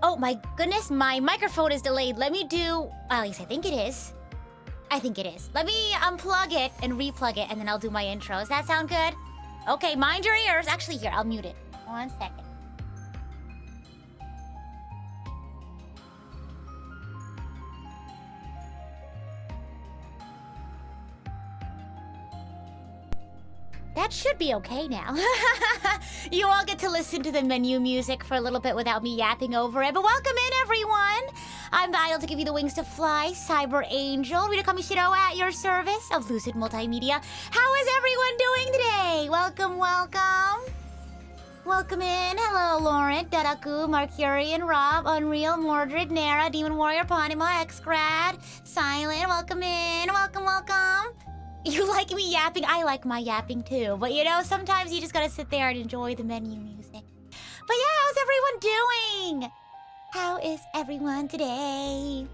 Oh my goodness, my microphone is delayed. Let me do, well, at least I think it is. I think it is. Let me unplug it and replug it, and then I'll do my intro. Does that sound good? Okay, mind your ears. Actually, here, I'll mute it. 1 second. That should be okay now. You all get to listen to the menu music for a little bit without me yapping over it. But welcome in, everyone. I'm Dial to give you the wings to fly, Cyber Angel. Rita Kamishiro at your service of Lucid Multimedia. How is everyone doing today? Welcome, welcome. Welcome in. Hello, Lauren, Dadaku, Mercurian, Rob, Unreal, Mordred, Nara, Demon Warrior, Ponima, X-Grad, Silent. Welcome in. Welcome, welcome. You like me yapping? I like my yapping too. But you know, sometimes you just gotta sit there and enjoy the menu music. But yeah, how's everyone doing? How is everyone today?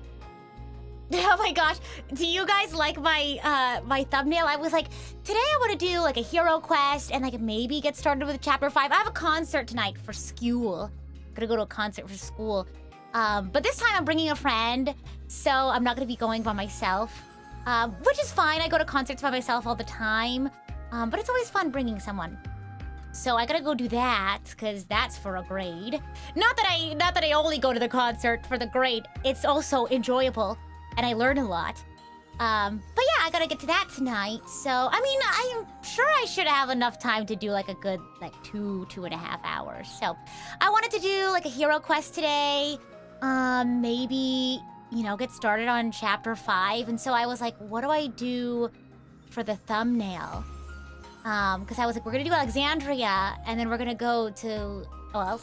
Oh my gosh, do you guys like my my thumbnail? I was like, today I want to do like a hero quest and like maybe get started with chapter 5. I have a concert tonight for school. I'm gonna go to a concert for school. But this time I'm bringing a friend, so I'm not gonna be going by myself. Which is fine. I go to concerts by myself all the time. But it's always fun bringing someone. So I gotta go do that, because that's for a grade. Not that I only go to the concert for the grade. It's also enjoyable, and I learn a lot. But yeah, I gotta get to that tonight. So, I mean, I'm sure I should have enough time to do like a good, like 2.5 hours. So, I wanted to do like a hero quest today. Maybe, you know, get started on chapter 5. And so I was like, what do I do for the thumbnail? Because I was like, we're gonna do Alexandria, and then we're gonna go to, well,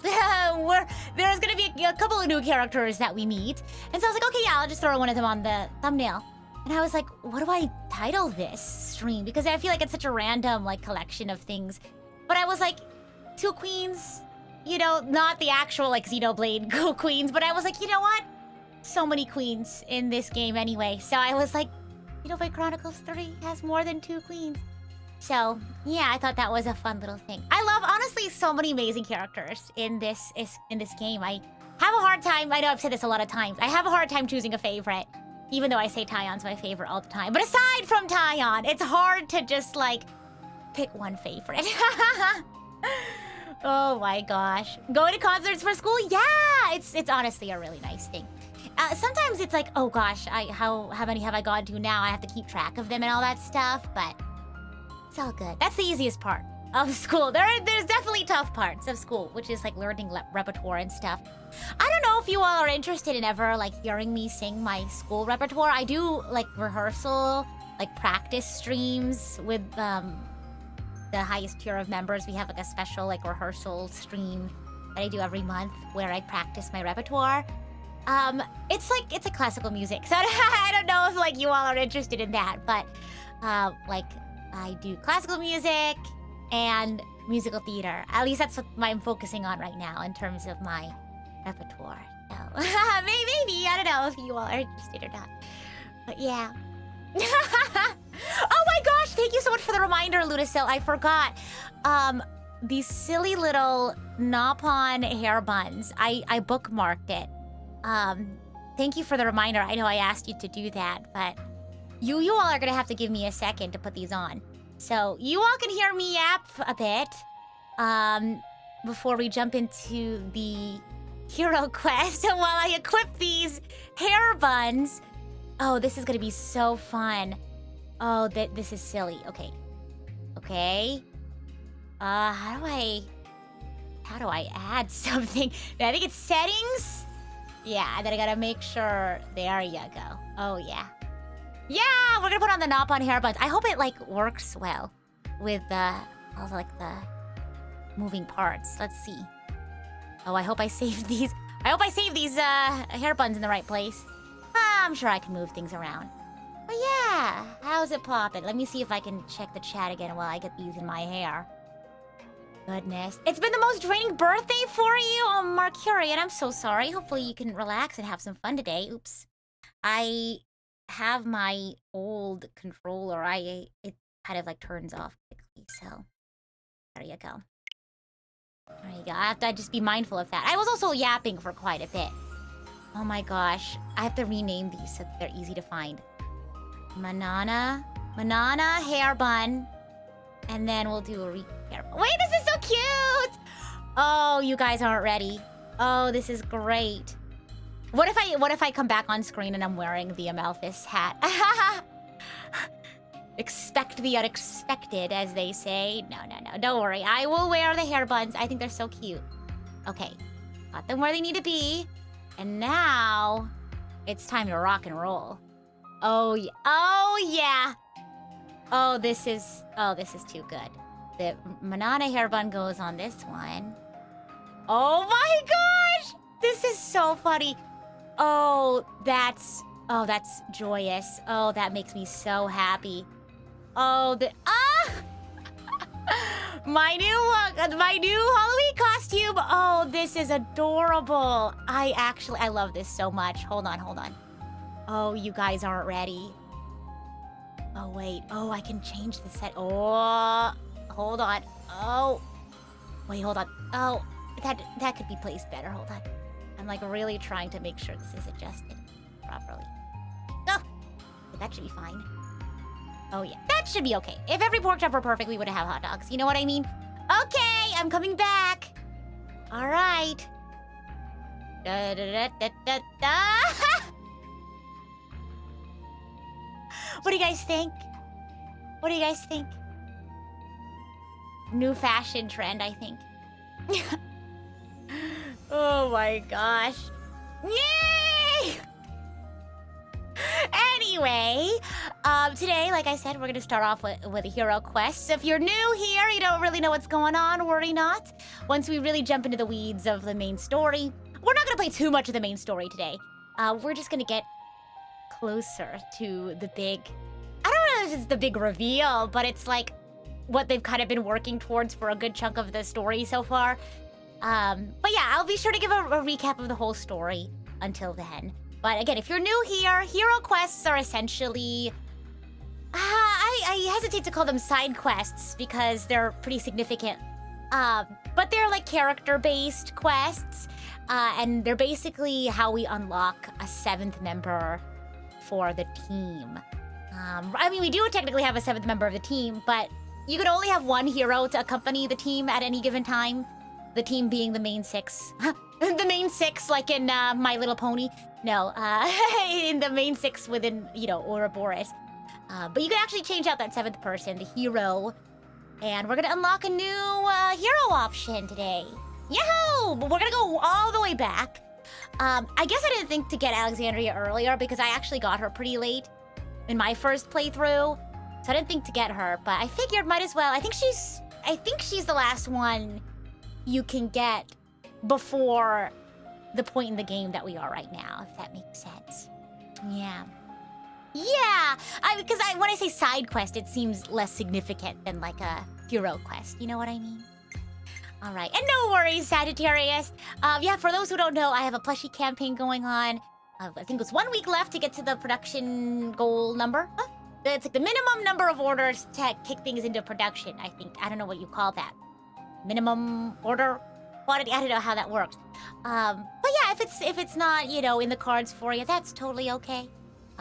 there's gonna be a couple of new characters that we meet. And so I was like, okay, yeah, I'll just throw one of them on the thumbnail. And I was like, what do I title this stream? Because I feel like it's such a random, like, collection of things. But I was like, 2 queens, you know, not the actual, like, Xenoblade queens, but I was like, you know what? So many queens in this game anyway. So I was like, Xenoblade Chronicles 3 has more than 2 queens. So, yeah, I thought that was a fun little thing. I love, honestly, so many amazing characters in this game. I have a hard time, I know I've said this a lot of times, I have a hard time choosing a favorite, even though I say Taeyon's my favorite all the time. But aside from Taeyeon, it's hard to just, like, pick one favorite. Oh my gosh. Going to concerts for school? Yeah! It's honestly a really nice thing. Sometimes it's like, oh gosh, how many have I gone to now? I have to keep track of them and all that stuff, but it's all good. That's the easiest part of school. There's definitely tough parts of school, which is like learning repertoire and stuff. I don't know if you all are interested in ever like hearing me sing my school repertoire. I do like rehearsal, like practice streams with the highest tier of members. We have like a special like rehearsal stream that I do every month where I practice my repertoire. It's a classical music, so I don't know if like you all are interested in that, but like I do classical music and musical theater. At least that's what I'm focusing on right now in terms of my repertoire. So maybe, I don't know if you all are interested or not, but yeah. Oh my gosh, thank you so much for the reminder, Ludasil. I forgot. These silly little Napon hair buns. I bookmarked it. Thank you for the reminder. I know I asked you to do that, but you all are gonna have to give me a second to put these on. So you all can hear me yap a bit, before we jump into the hero quest while I equip these hair buns. Oh, this is gonna be so fun. Oh, this is silly. Okay. Okay. How do I add something? I think it's settings? Yeah, and then I gotta make sure. There you go. Oh, yeah. Yeah, we're gonna put on the Napon hair buns. I hope it, like, works well with, all, like, the moving parts. Let's see. Oh, I hope I saved these. I hope I saved these, hair buns in the right place. I'm sure I can move things around. But yeah, how's it poppin'? Let me see if I can check the chat again while I get these in my hair. Goodness. It's been the most draining birthday for you? Oh, Mercurian, I'm so sorry. Hopefully you can relax and have some fun today. Oops. I have my old controller. It kind of like turns off quickly, so there you go. There you go. I have to just be mindful of that. I was also yapping for quite a bit. Oh my gosh. I have to rename these so they're easy to find. Manana hair bun. And then we'll do a hair bun. Wait, this is so cute! Oh, you guys aren't ready. Oh, this is great. What if I come back on screen and I'm wearing the Amalthus hat? Expect the unexpected, as they say. No. Don't worry. I will wear the hair buns. I think they're so cute. Okay. Got them where they need to be. And now it's time to rock and roll. Oh, yeah. Oh, yeah. Oh, this is too good. The Manana hair bun goes on this one. Oh my gosh! This is so funny. Oh, that's joyous. Oh, that makes me so happy. Oh, my new Halloween costume. Oh, this is adorable. I love this so much. Hold on. Oh, you guys aren't ready. Oh, wait. Oh, I can change the set. Oh, hold on. Oh, wait, hold on. Oh, that could be placed better. Hold on. I'm like really trying to make sure this is adjusted properly. Oh, that should be fine. Oh yeah, that should be okay. If every pork chop were perfect, we would have hot dogs. You know what I mean? Okay, I'm coming back. All right. Da, da, da, da, da, da. What do you guys think? What do you guys think? New fashion trend, I think. Oh my gosh. Yay! Anyway, today, like I said, we're gonna start off with a hero quest. So if you're new here, you don't really know what's going on, worry not. Once we really jump into the weeds of the main story, we're not gonna play too much of the main story today. We're just gonna get closer to the big... I don't know if it's the big reveal, but it's like what they've kind of been working towards for a good chunk of the story so far. But yeah, I'll be sure to give a recap of the whole story until then. But again, if you're new here, hero quests are essentially... I hesitate to call them side quests because they're pretty significant. But they're like character-based quests. And they're basically how we unlock a 7th member for the team. I mean, we do technically have a 7th member of the team, but you can only have one hero to accompany the team at any given time. The team being the main 6. The main 6, like in My Little Pony. No, in the main 6 within, Ouroboros. But you can actually change out that 7th person, the hero. And we're gonna unlock a new hero option today. Yahoo! But we're gonna go all the way back. I guess I didn't think to get Alexandria earlier because I actually got her pretty late in my first playthrough. So I didn't think to get her, but I figured might as well. I think she's the last one you can get before the point in the game that we are right now, if that makes sense. Yeah. Yeah, because when I say side quest, it seems less significant than like a hero quest. You know what I mean? All right, and no worries, Sagittarius. Yeah, for those who don't know, I have a plushie campaign going on. I think it's 1 week left to get to the production goal number. Huh? It's like the minimum number of orders to kick things into production, I think. I don't know what you call that. Minimum order quantity? I don't know how that works. But yeah, if it's not, in the cards for you, that's totally okay.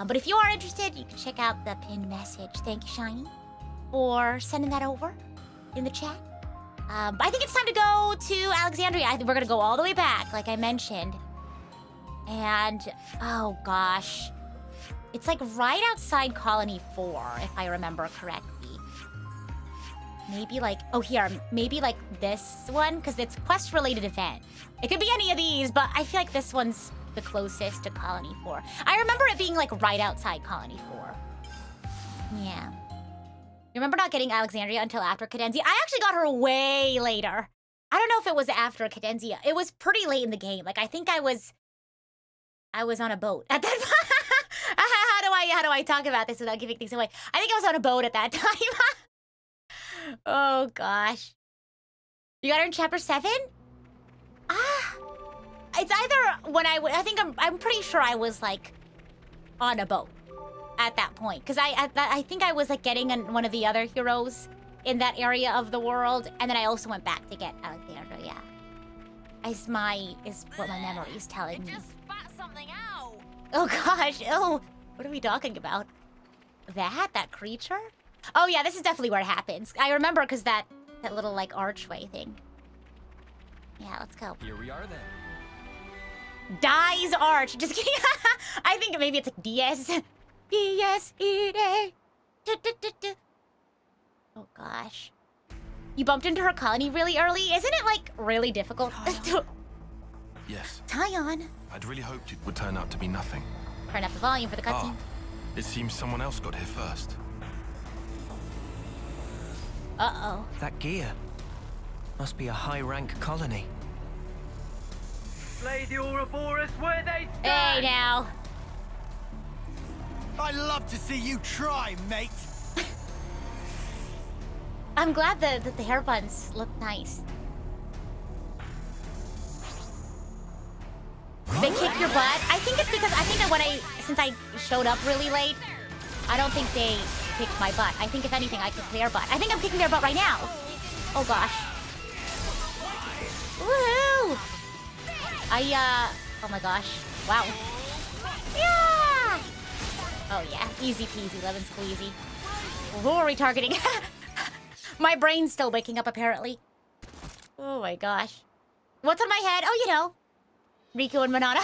But if you are interested, you can check out the pinned message. Thank you, Shiny, for sending that over in the chat. But I think it's time to go to Alexandria. I think we're gonna go all the way back, like I mentioned. And, oh gosh. It's like right outside Colony 4, if I remember correctly. Maybe like, maybe like this one, because it's quest-related event. It could be any of these, but I feel like this one's the closest to Colony 4. I remember it being like right outside Colony 4. Yeah. You remember not getting Alexandria until after Cadenzia? I actually got her way later. I don't know if it was after Cadenzia. It was pretty late in the game. Like, I think I was on a boat at that point. How do I talk about this without giving things away? I think I was on a boat at that time. Oh, gosh. You got her in chapter 7? It's either when I'm pretty sure I was, like, on a boat at that point. Because I think I was, like, getting one of the other heroes in that area of the world. And then I also went back to get Alexandra, yeah. Is what my memory is telling me. something out. Oh gosh, oh. What are we talking about? That creature? Oh yeah, this is definitely where it happens. I remember because that little like archway thing. Yeah, let's go. Here we are then. Dies Arch. Just kidding. I think maybe it's like DS. D-S-E-D. Oh gosh. You bumped into her colony really early? Isn't it like really difficult? Yes. Tyon. I'd really hoped it would turn out to be nothing. Turn up the volume for the cutscene. It seems someone else got here first. Uh-oh. That gear must be a high-rank colony. Slay the Ouroboros where they stand! Hey now. I'd love to see you try, mate. I'm glad that the hair buns look nice. They kick your butt. I think it's because that since I showed up really late, I don't think they kicked my butt. I think if anything, I kicked their butt. I think I'm kicking their butt right now. Oh gosh. Woohoo! Oh my gosh. Wow. Yeah! Oh yeah, easy peasy, lemon squeezy. Who are we targeting? My brain's still waking up apparently. Oh my gosh. What's on my head? Oh, you know. Riku and Monada.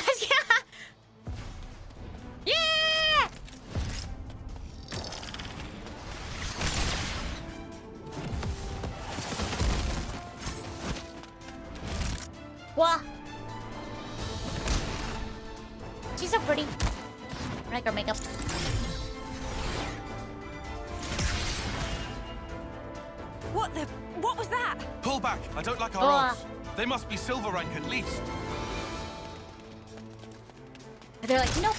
Yeah! What? She's so pretty. I like her makeup. What was that? Pull back! I don't like our odds. They must be silver rank at least. They're like, nope.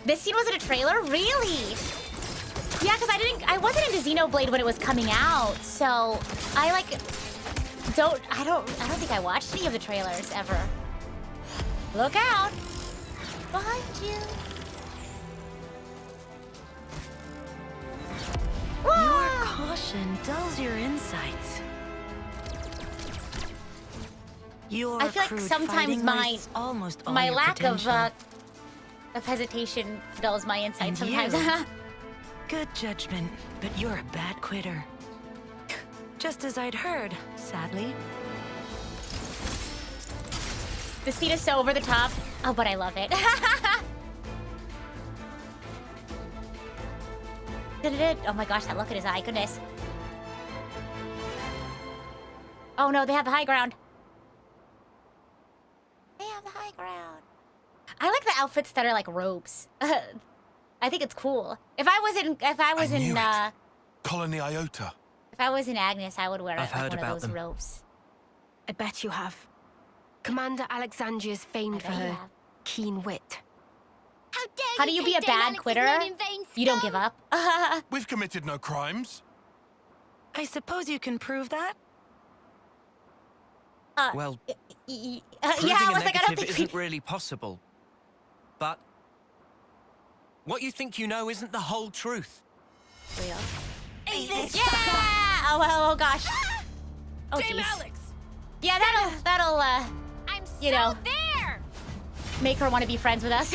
This scene was in a trailer? Really? Yeah, because I wasn't into Xenoblade when it was coming out, so I don't think I watched any of the trailers ever. Look out! Behind you. Your caution dulls your insights. I feel like sometimes my lack of hesitation dulls my insight sometimes. Good judgment, but you're a bad quitter. Just as I'd heard, sadly. The scene is so over the top. Oh, but I love it. Oh my gosh, that look at his eye, goodness. Oh no, they have the high ground. They have the high ground. I like the outfits that are like robes. I think it's cool. If I was in Colony Iota. If I was in Agnes, I would wear I've heard one about of those them. robes. I bet you have. Commander Alexandria is famed for her keen wit. How do you be a bad quitter? You don't give up. We've committed no crimes. I suppose you can prove that? Well, yeah, proving I a was like, I don't negative think isn't really possible. But what you think you know isn't the whole truth. Real. Yeah! Oh gosh. Oh Damn jeez. Alex! Yeah, that'll I'm you know, there! make her want to be friends with us.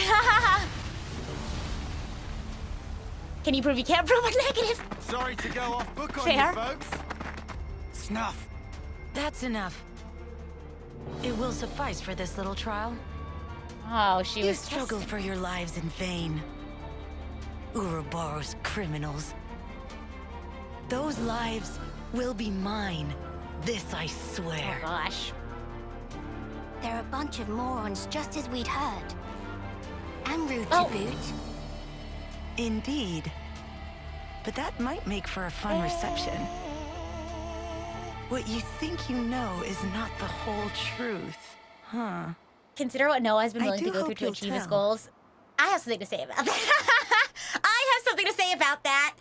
Can you prove you can't prove a negative? Sorry to go off book on Fair. you, folks. Snuff. That's enough. It will suffice for this little trial. Oh, she You was struggled for your lives in vain. Ouroboros criminals. Those lives will be mine. This I Oh swear. gosh. They're a bunch of morons, just as we'd heard. And rude Oh. to boot. Indeed. But that might make for a fun reception. What you think you know is not the whole truth, huh? Consider what Noah has been I willing to do go through hope to you'll achieve his tell. goals. I have something to say about that. I have something to say about that.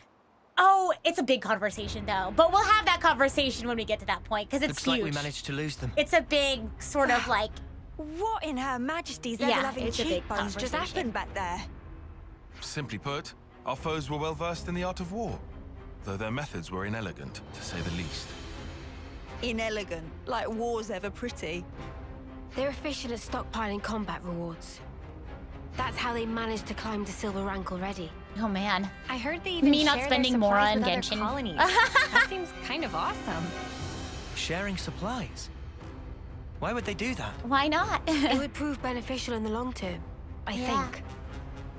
Oh, it's a big conversation though. But we'll have that conversation when we get to that point, because it's Looks huge. like we managed to lose them. It's a big sort of like, What in Her Majesty's Yeah, ever-loving it's a big cheekbones just conversation. happened back there? Simply put, our foes were well versed in the art of war, though their methods were inelegant, to say the least. Inelegant, like war's ever pretty. They're efficient at stockpiling combat rewards. That's how they managed to climb to silver rank already. Oh man. I heard they even Me not share spending their more supplies on with other Genshin. colonies. That seems kind of awesome. Sharing supplies? Why would they do that? Why not? It would prove beneficial in the long term, I Yeah. think.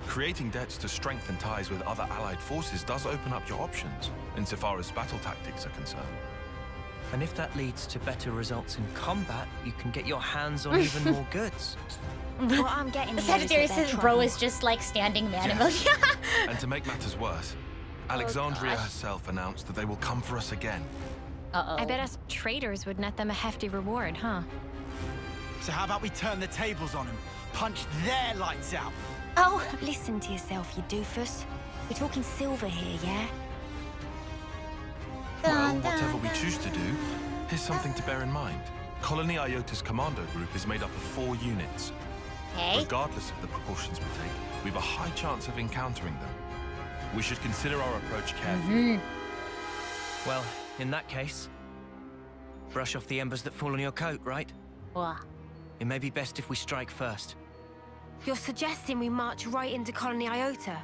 Creating debts to strengthen ties with other allied forces does open up your options, insofar as battle tactics are concerned. And if that leads to better results in combat, you can get your hands on even more goods. What I'm getting here is that Sagittarius they're says bro trouble. is just like standing man Yes. emoji. And to make matters worse, Alexandria gosh. herself announced that they will come for us again. Uh-oh. I bet us traders would net them a hefty reward, huh? So how about we turn the tables on them? Punch their lights out. Oh, Listen to yourself, you doofus. We're talking silver here, yeah? Well, whatever we choose to do, here's something to bear in mind. Colony Iota's commando group is made up of 4 units. okay. Regardless of the proportions we take, we have a high chance of encountering them. We should consider our approach carefully. Well, in that case, brush off the embers that fall on your coat, right? Whoa. It may be best if we strike first. You're suggesting we march right into Colony Iota?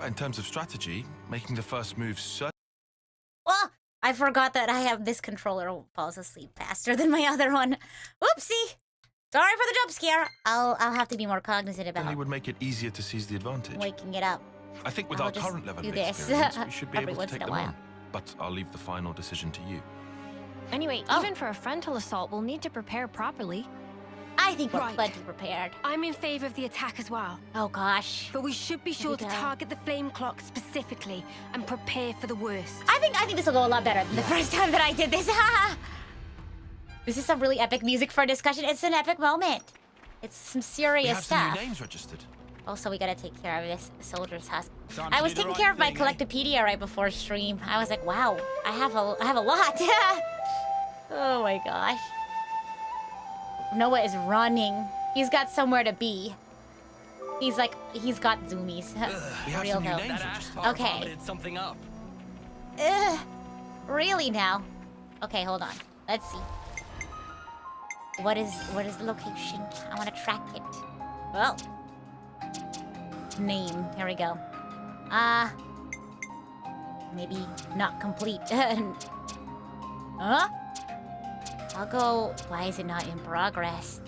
In terms of strategy, making the first move certainly Well, I forgot that I have this controller falls asleep faster than my other one. Oopsie. Sorry for the jump scare. I'll have to be more cognizant about would make it easier to seize the advantage. waking it up. I think with I'll our just current level do of this experience, we should be every able to once take in a them while. on. But I'll leave the final decision to you. Anyway, Oh. even for a frontal assault, we'll need to prepare properly. I think we're Right. plenty prepared. I'm in favor of the attack as well. Oh gosh. But we should be sure to go. target the flame clock specifically and prepare for the worst. I think this will go a lot better than the first time that I did this. This is some really epic music for a discussion. It's an epic moment. It's some We serious have some stuff. new names registered. Also, we gotta take care of this soldier's husk. Time I to was do the taking right care of my thing, eh? collectopedia right before stream. I was like, wow, I have a lot. Oh my gosh. Noah is running. He's got somewhere to be. He's got zoomies. We have Real some new though. names registered. Okay. something up. Ugh. Really now? Okay, hold on. Let's see. What is the location? I want to track it. Well. Name. Here we go. Maybe not complete. Huh? I'll go. Why is it not in progress?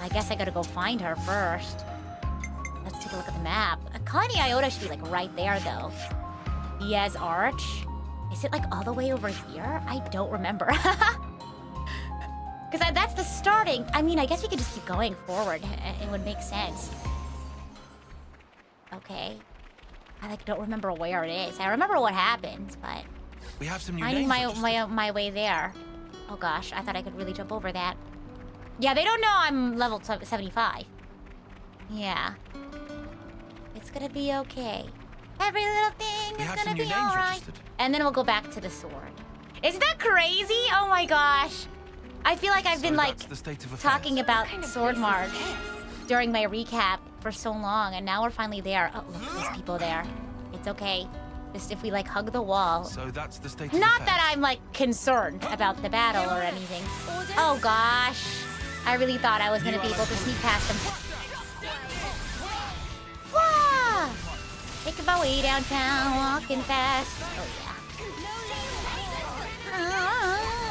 I guess I gotta go find her first. Let's take a look at the map. Colony Iota should be like right there though. Diaz Arch? Is it like all the way over here? I don't remember. Because that's the starting. I mean, I guess we could just keep going forward. It would make sense. Okay. I like don't remember where it is. I remember what happens, but We have some new finding names registered. my way there. Oh gosh, I thought I could really jump over that. Yeah, they don't know I'm level 75. Yeah. It's gonna be okay. Every little thing We is have gonna some new be names alright. registered. And then we'll go back to the sword. Isn't that crazy? Oh my gosh. I feel like I've So been like that's the state of affairs. talking about kind of Sword place March is this? during my recap for so long, and now we're finally there. Oh, look, there's people there. It's okay. Just if we like hug the wall. So that's the state of Not affairs. that I'm like concerned about the battle or anything. Oh gosh. I really thought I was gonna be able to sneak past them. Wah! Making my way downtown, walking fast. Oh yeah.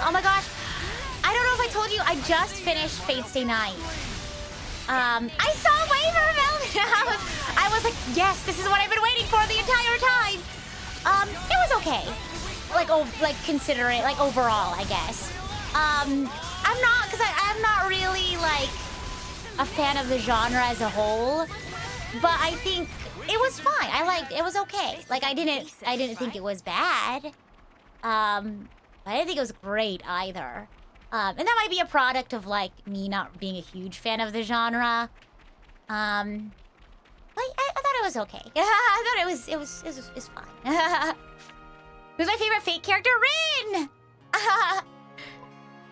Oh my gosh. I don't know if I told you, I just finished Fate Stay Night. I saw Waver Velvet. I was like, yes, this is what I've been waiting for the entire time. It was okay. Like considering, like overall, I guess. I'm not, because I'm not really like a fan of the genre as a whole, but I think it was fine. I liked it was okay. Like I didn't think it was bad. But I didn't think it was great either. And that might be a product of like me not being a huge fan of the genre. But I thought it was okay. I thought it was fine. Who's my favorite Fate character? Rin!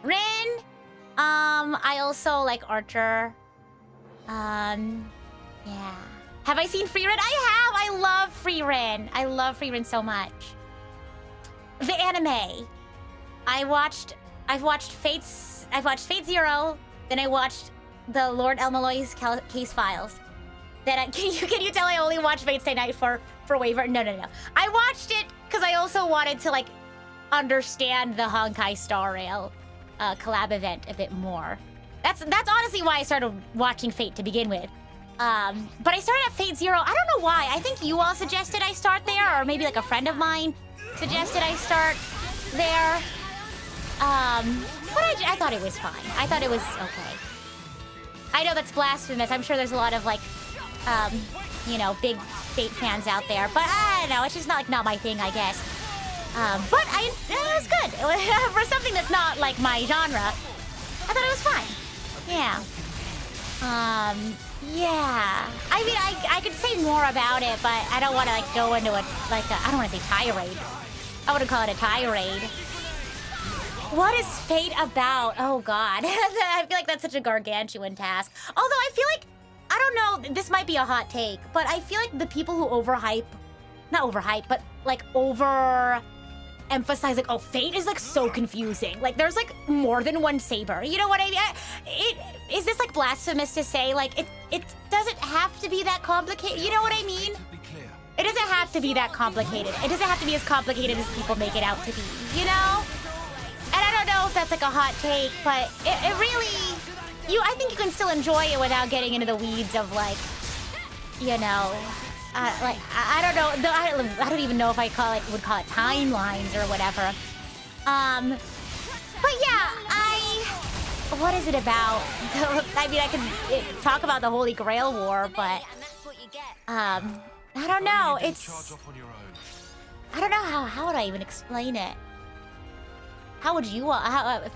Rin. I also like Archer. Yeah. Have I seen Free Rin? I have! I love Free Rin. I love Free Rin so much. The anime. I've watched Fate Zero, Then I watched the Lord Elmaloy's case files. Then can you tell I only watched Fate Stay Night for waiver? No. I watched it because I also wanted to like understand the Honkai Star Rail collab event a bit more. That's honestly why I started watching Fate to begin with. But I started at Fate Zero. I don't know why. I think you all suggested I start there, or maybe like a friend of mine suggested I start there. But I thought it was fine. I thought it was okay. I know that's blasphemous. I'm sure there's a lot of like, you know, big Fate fans out there. But I don't know. It's just not my thing, I guess. But it was good. For something that's not like my genre, I thought it was fine. Yeah. Yeah. I mean, I could say more about it, but I don't want to like go into I don't want to say tirade. I wouldn't call it a tirade. What is Fate about? Oh God. I feel like that's such a gargantuan task. Although I feel like, I don't know, this might be a hot take, but I feel like the people who not overhype, but like emphasize like, oh, Fate is like so confusing. Like there's like more than one saber. You know what I mean? Is this like blasphemous to say like it doesn't have to be that complicated? You know what I mean? It doesn't have to be that complicated. It doesn't have to be as complicated as people make it out to be, you know? And I don't know if that's like a hot take, but it really, I think you can still enjoy it without getting into the weeds of like, you know, like, I don't know, I don't even know if I would call it timelines or whatever. But yeah, what is it about? I mean, I could talk about the Holy Grail War, but, I don't know, I don't know how would I even explain it? How would you,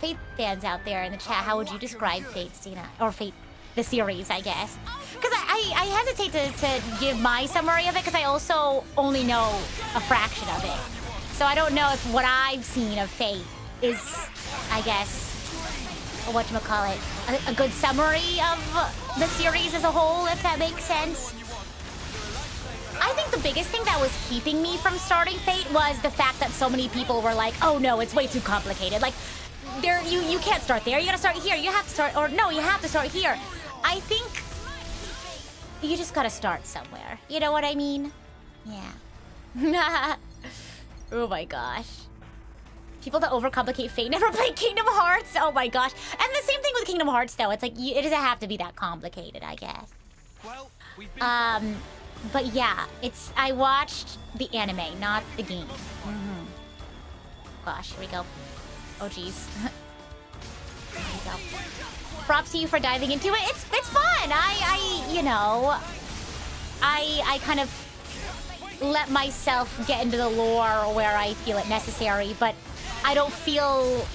Fate fans out there in the chat, how would you describe Fate, Stina? Or Fate, the series, I guess? Because I hesitate to give my summary of it, because I also only know a fraction of it. So I don't know if what I've seen of Fate is, I guess, whatchamacallit, a good summary of the series as a whole, if that makes sense. I think the biggest thing that was keeping me from starting Fate was the fact that so many people were like, oh no, it's way too complicated. Like, you can't start there, you gotta start here, you have to start, or no, you have to start here. I think you just gotta start somewhere. You know what I mean? Yeah. Oh my gosh. People that overcomplicate Fate never played Kingdom Hearts. Oh my gosh. And the same thing with Kingdom Hearts though. It's like, it doesn't have to be that complicated, I guess. Well, but yeah, I watched the anime, not the game. Gosh, here we go. Oh geez. Here we go. Props to you for diving into it. It's fun. You know, I kind of let myself get into the lore where I feel it necessary, but I don't feel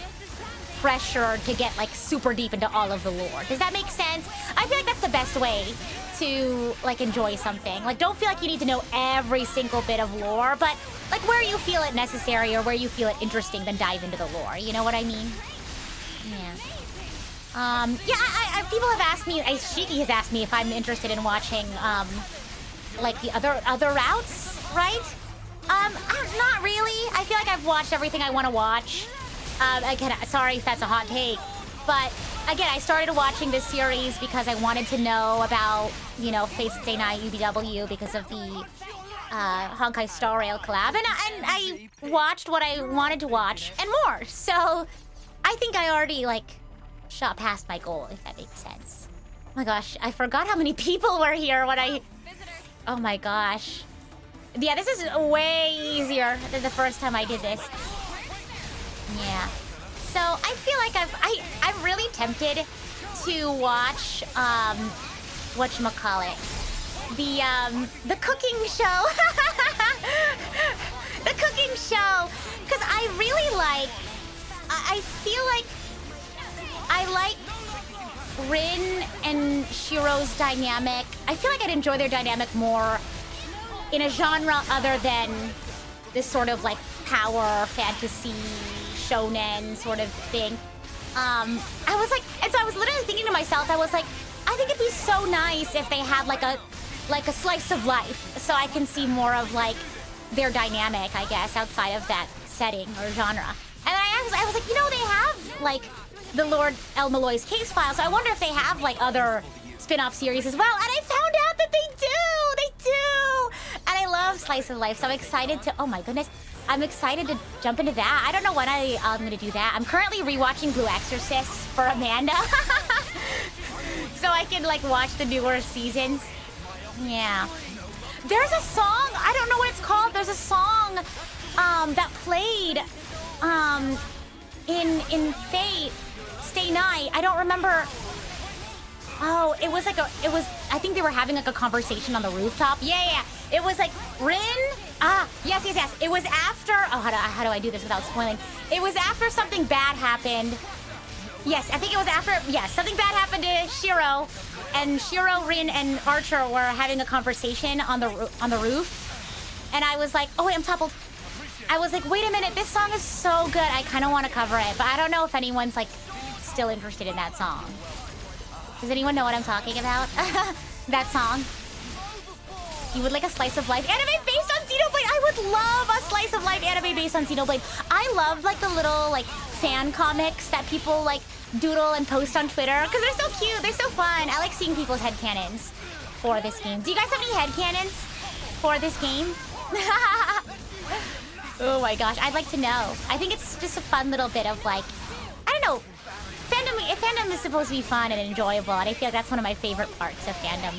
pressure to get like super deep into all of the lore. Does that make sense? I feel like that's the best way to like enjoy something. Like, don't feel like you need to know every single bit of lore, but like where you feel it necessary or where you feel it interesting, then dive into the lore. You know what I mean? Yeah. Yeah, people have asked me, Shiki has asked me if I'm interested in watching like the other routes, right? Not really. I feel like I've watched everything I want to watch. Again, sorry if that's a hot take, but again, I started watching this series because I wanted to know about, you know, Fate Stay Night UBW because of the Honkai Star Rail collab, and I watched what I wanted to watch and more. So I think I already like shot past my goal, if that makes sense. Oh my gosh, I forgot how many people were here when I. Oh my gosh. Yeah, this is way easier than the first time I did this. Yeah. So I feel like I'm really tempted to watch whatchamacallit, the cooking show. The cooking show, because I really like, I feel like I like Rin and Shiro's dynamic. I feel like I'd enjoy their dynamic more in a genre other than this sort of like power fantasy shonen sort of thing. I was like, and so I was literally thinking to myself, I was like, I think it'd be so nice if they had like a slice of life, so I can see more of like their dynamic, I guess, outside of that setting or genre. And I was like, you know, they have like the Lord El Malloy's case file, so I wonder if they have like other spin-off series as well. And I found out that they do! And I love Slice of Life, so I'm excited to, oh my goodness, I'm excited to jump into that. I don't know when I'm gonna do that. I'm currently rewatching Blue Exorcist for Amanda. So I can like watch the newer seasons. Yeah. There's a song, I don't know what it's called. There's a song that played in Fate Stay Night. I don't remember. Oh, it was I think they were having like a conversation on the rooftop. Yeah. It was like Rin. Yes. It was after, how do I do this without spoiling? It was after something bad happened. Yes, I think it was after, yes, something bad happened to Shiro. And Shiro, Rin, and Archer were having a conversation on the roof. And I was like, oh wait, I'm toppled. I was like, wait a minute, this song is so good. I kind of want to cover it, but I don't know if anyone's like still interested in that song. Does anyone know what I'm talking about? That song. You would like a slice of life anime based on Xenoblade? I would love a slice of life anime based on Xenoblade. I love like the little like fan comics that people like doodle and post on Twitter because they're so cute. They're so fun. I like seeing people's headcanons for this game. Do you guys have any headcanons for this game? Oh my gosh, I'd like to know. I think it's just a fun little bit of like, I don't know. Fandom is supposed to be fun and enjoyable, and I feel like that's one of my favorite parts of fandom.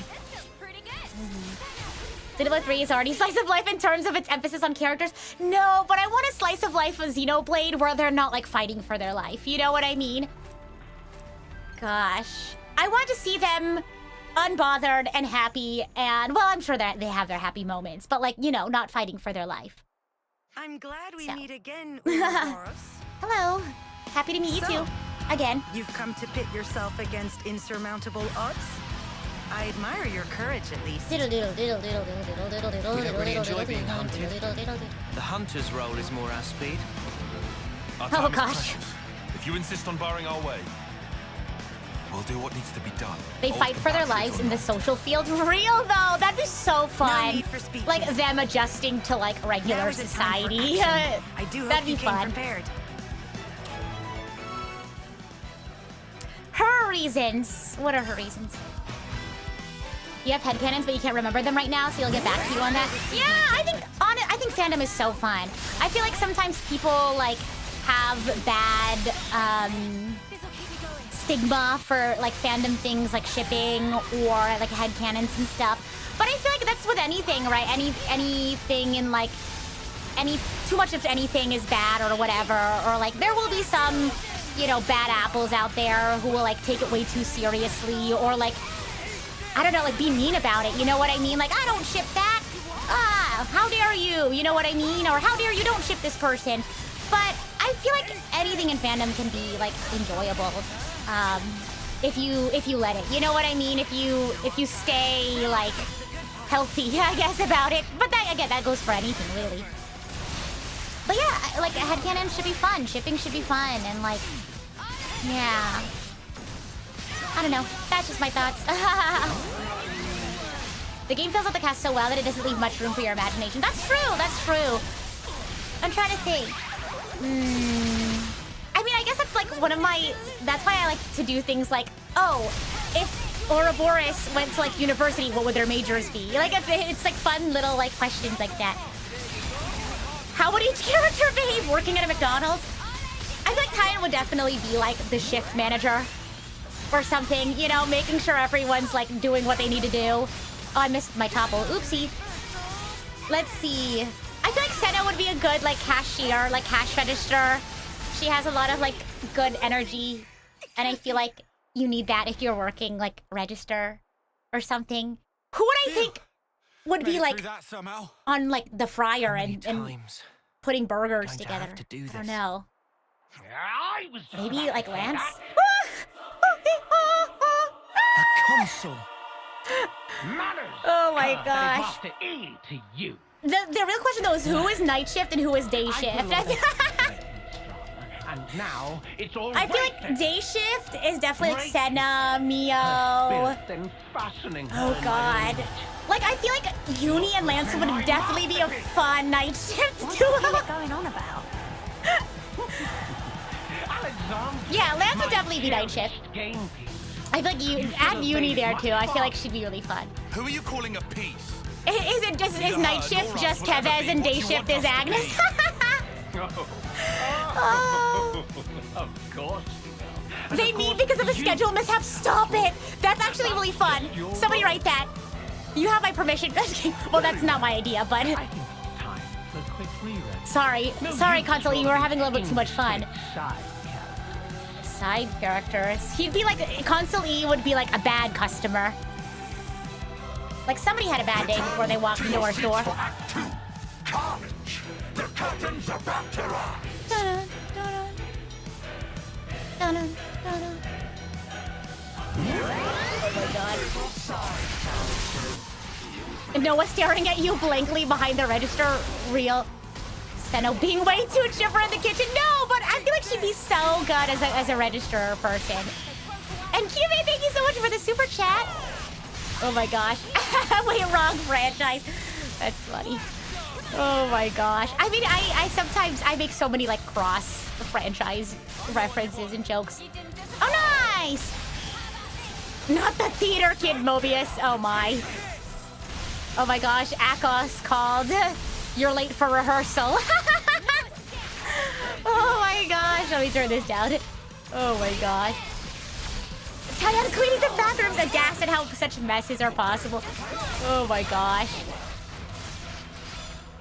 Xenoblade 3 is already slice of life in terms of its emphasis on characters. No, but I want a slice of life of Xenoblade where they're not like fighting for their life. You know what I mean? Gosh. I want to see them unbothered and happy and, well, I'm sure that they have their happy moments, but like, you know, not fighting for their life. I'm glad we meet again, Ouroboros. Hello. Happy to meet you too. Again. You've come to pit yourself against insurmountable odds? I admire your courage, at least. We don't really enjoy being hunted. The hunter's role is more our speed. Our time is gosh. precious. If you insist on barring our way, we'll do what needs to be done. They fight for their lives in the social field. Real though, that'd be so fun. No need for speeches. Like them adjusting to like regular society. I do hope that'd be you came fun. prepared. Her reasons. What are her reasons? You have headcanons, but you can't remember them right now, so you'll get back to you on that. Yeah, I think fandom is so fun. I feel like sometimes people like have bad stigma for like fandom things like shipping or like headcanons and stuff. But I feel like that's with anything, right? Anything in like too much of anything is bad or whatever, or like there will be some, you know, bad apples out there who will like take it way too seriously or like, I don't know, like be mean about it, you know what I mean? Like, I don't ship that. How dare you? You know what I mean? Or how dare you don't ship this person? But I feel like anything in fandom can be like enjoyable, if you let it. You know what I mean? If you stay like healthy, I guess, about it. But that again, that goes for anything really. But yeah, like headcanon should be fun. Shipping should be fun, and like, yeah. I don't know. That's just my thoughts. The game fills out the cast so well that it doesn't leave much room for your imagination. That's true. That's true. I'm trying to think. I mean, I guess that's like one of my... That's why I like to do things like, oh, if Ouroboros went to like university, what would their majors be? Like, it's like fun little like questions like that. How would each character behave working at a McDonald's? I feel like Tyan would definitely be like the shift manager. Or something, you know, making sure everyone's like doing what they need to do. Oh, I missed my topple. Oopsie. Let's see. I feel like Senna would be a good like cashier, like cash register. She has a lot of like good energy. And I feel like you need that if you're working like register or something. Who would I think would be like on like the fryer and putting burgers together? I don't know. Maybe like Lance? A console. Oh my gosh. To you. The real question though is who is night shift and who is day shift? And now it's all I feel like day shift is definitely like Senna, Mio. Oh god. Like I feel like Uni and Lance would definitely be a fun night shift duo. What's going on about? Yeah, Lance would definitely be night shift. Game piece. I feel like you add Uni there too. I feel like she'd be really fun. Who are you calling a piece? Is night shift just Kevez and day shift is Agnes? Oh. Of course. They meet because of a schedule mishap. Stop it. That's actually really fun. Somebody write that. You have my permission. Well, that's not my idea, but I think it's time for a quick rerun. sorry, Console. You were having a little bit too much fun. Side Side characters. He'd be like Console E would be like a bad customer. Like somebody had a bad day before they walked into our store. Carnage! The curtains are about to rise! Dun-dun, dun-dun. Dun-dun, dun-dun. Oh my god. And Noah staring at you blankly behind the register. Real. Seno being way too chipper in the kitchen. No, but I feel like she'd be so good as a register person. And Kiyomi, thank you so much for the super chat. Oh my gosh. Wait, wrong franchise. That's funny. Oh my gosh. I mean, I sometimes make so many like cross franchise references and jokes. Oh, nice! Not the theater kid, Mobius. Oh my. Oh my gosh, Akos called. You're late for rehearsal. Oh my gosh. Let me turn this down. Oh my gosh. Tired cleaning the bathrooms, aghast at how such messes are possible. Oh my gosh.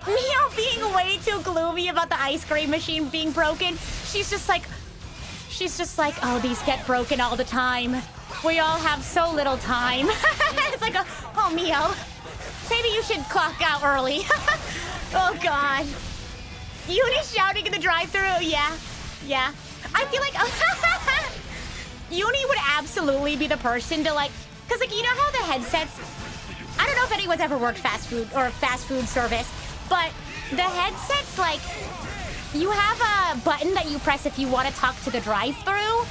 Mio being way too gloomy about the ice cream machine being broken. She's just like, oh, these get broken all the time. We all have so little time. It's like, oh, Mio. Maybe you should clock out early. Oh, God. Uni shouting in the drive-thru. Yeah. I feel like Uni would absolutely be the person to like, because like, you know how the headsets, I don't know if anyone's ever worked fast food or fast food service, but the headsets, like, you have a button that you press if you want to talk to the drive-thru,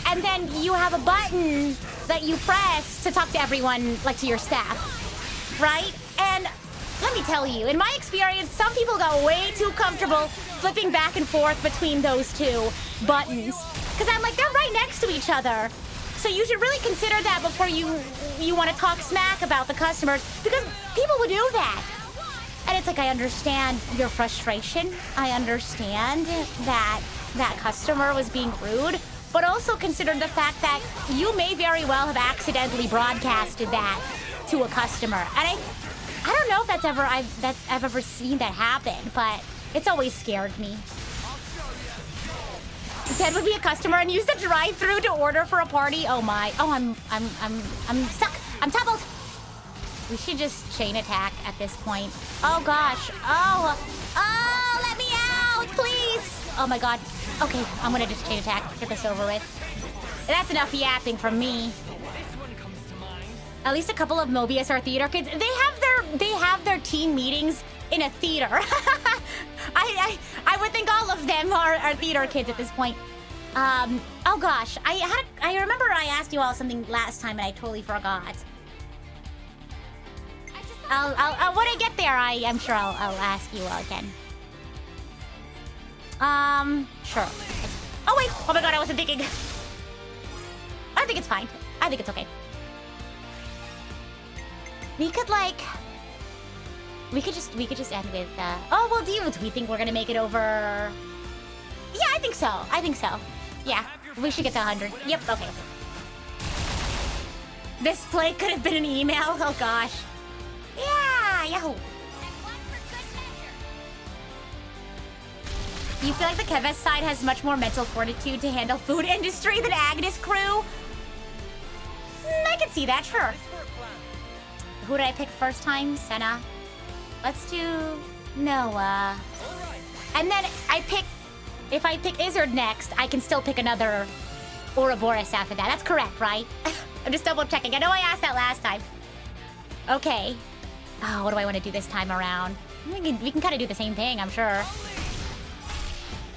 and then you have a button that you press to talk to everyone, like to your staff, right? And let me tell you, in my experience, some people got way too comfortable flipping back and forth between those two buttons. Because I'm like, they're right next to each other. So you should really consider that before you want to talk smack about the customers, because people would do that. And it's like, I understand your frustration. I understand that that customer was being rude, but also consider the fact that you may very well have accidentally broadcasted that to a customer. And I don't know if I've ever seen that happen, but it's always scared me. Zed would be a customer and use the drive-thru to order for a party. Oh my. Oh, I'm stuck. I'm toppled. We should just chain attack at this point. Oh gosh. Oh, let me out, please. Oh my god. Okay, I'm gonna just chain attack. Get this over with. That's enough yapping from me. At least a couple of Mobius are theater kids. They have their team meetings in a theater. I would think all of them are theater kids at this point. Oh gosh, I remember I asked you all something last time and I totally forgot. I'll when I get there, I'm sure I'll ask you again. Sure. Oh wait, oh my god, I wasn't thinking. I think it's fine. I think it's okay. We could just end with, oh, well, do we think we're gonna make it over? Yeah, I think so. Yeah, we should get to 100. Yep, okay. This play could have been an email, oh gosh. Yeah, yahoo. You feel like the Keves side has much more mental fortitude to handle food industry than Agnes crew? I can see that, sure. Who did I pick first time? Senna. Let's do Noah. And then if I pick Izzard next, I can still pick another Ouroboros after that. That's correct, right? I'm just double checking. I know I asked that last time. Okay. Oh, what do I want to do this time around? We can kind of do the same thing, I'm sure.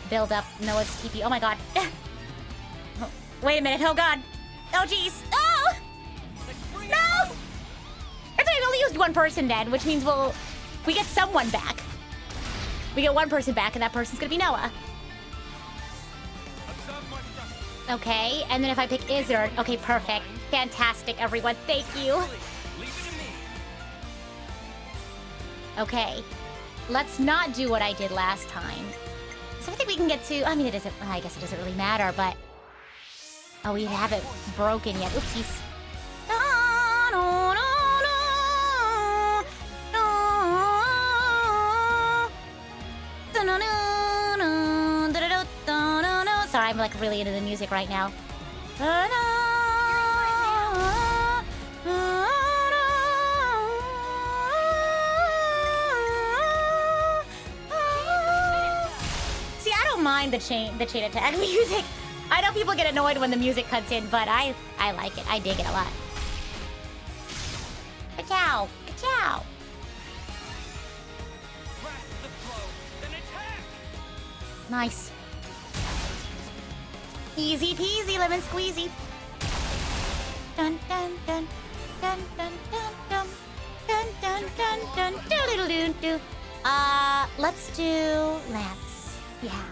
Build up Noah's TP. Oh my god. Wait a minute. Oh god. Oh jeez. Oh! No! That's right, we only used one person then, which means we get someone back. We get one person back, and that person's gonna be Noah. Okay, and then if I pick Izzard, okay, perfect. Fantastic, everyone. Thank you. Okay, let's not do what I did last time. So I think we can get to, I mean, I guess it doesn't really matter, but... Oh, we haven't broken yet. Oopsies. Sorry, I'm like really into the music right now. See, I don't mind the chain attack music. I know people get annoyed when the music cuts in, but I like it. I dig it a lot. Ka-chow! Ka-chow! Nice. Easy peasy lemon squeezy. Dun dun dun dun dun dun dun dun dun dun dun dun dun dun. Let's do Lance. Yeah.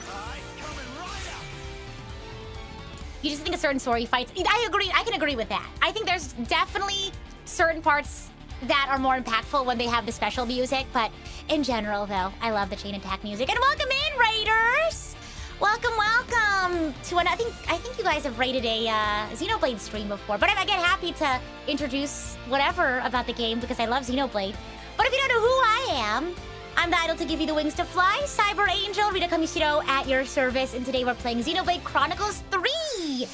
You just think a certain story fights. I agree. I can agree with that. I think there's definitely certain parts that are more impactful when they have the special music, but in general, though, I love the chain attack music. And welcome in, Raiders! Welcome, welcome to an. I think you guys have rated a Xenoblade stream before, but I get happy to introduce whatever about the game because I love Xenoblade. But if you don't know who I am, I'm the idol to give you the wings to fly, Cyber Angel, Rita Kamishiro at your service, and today we're playing Xenoblade Chronicles 3!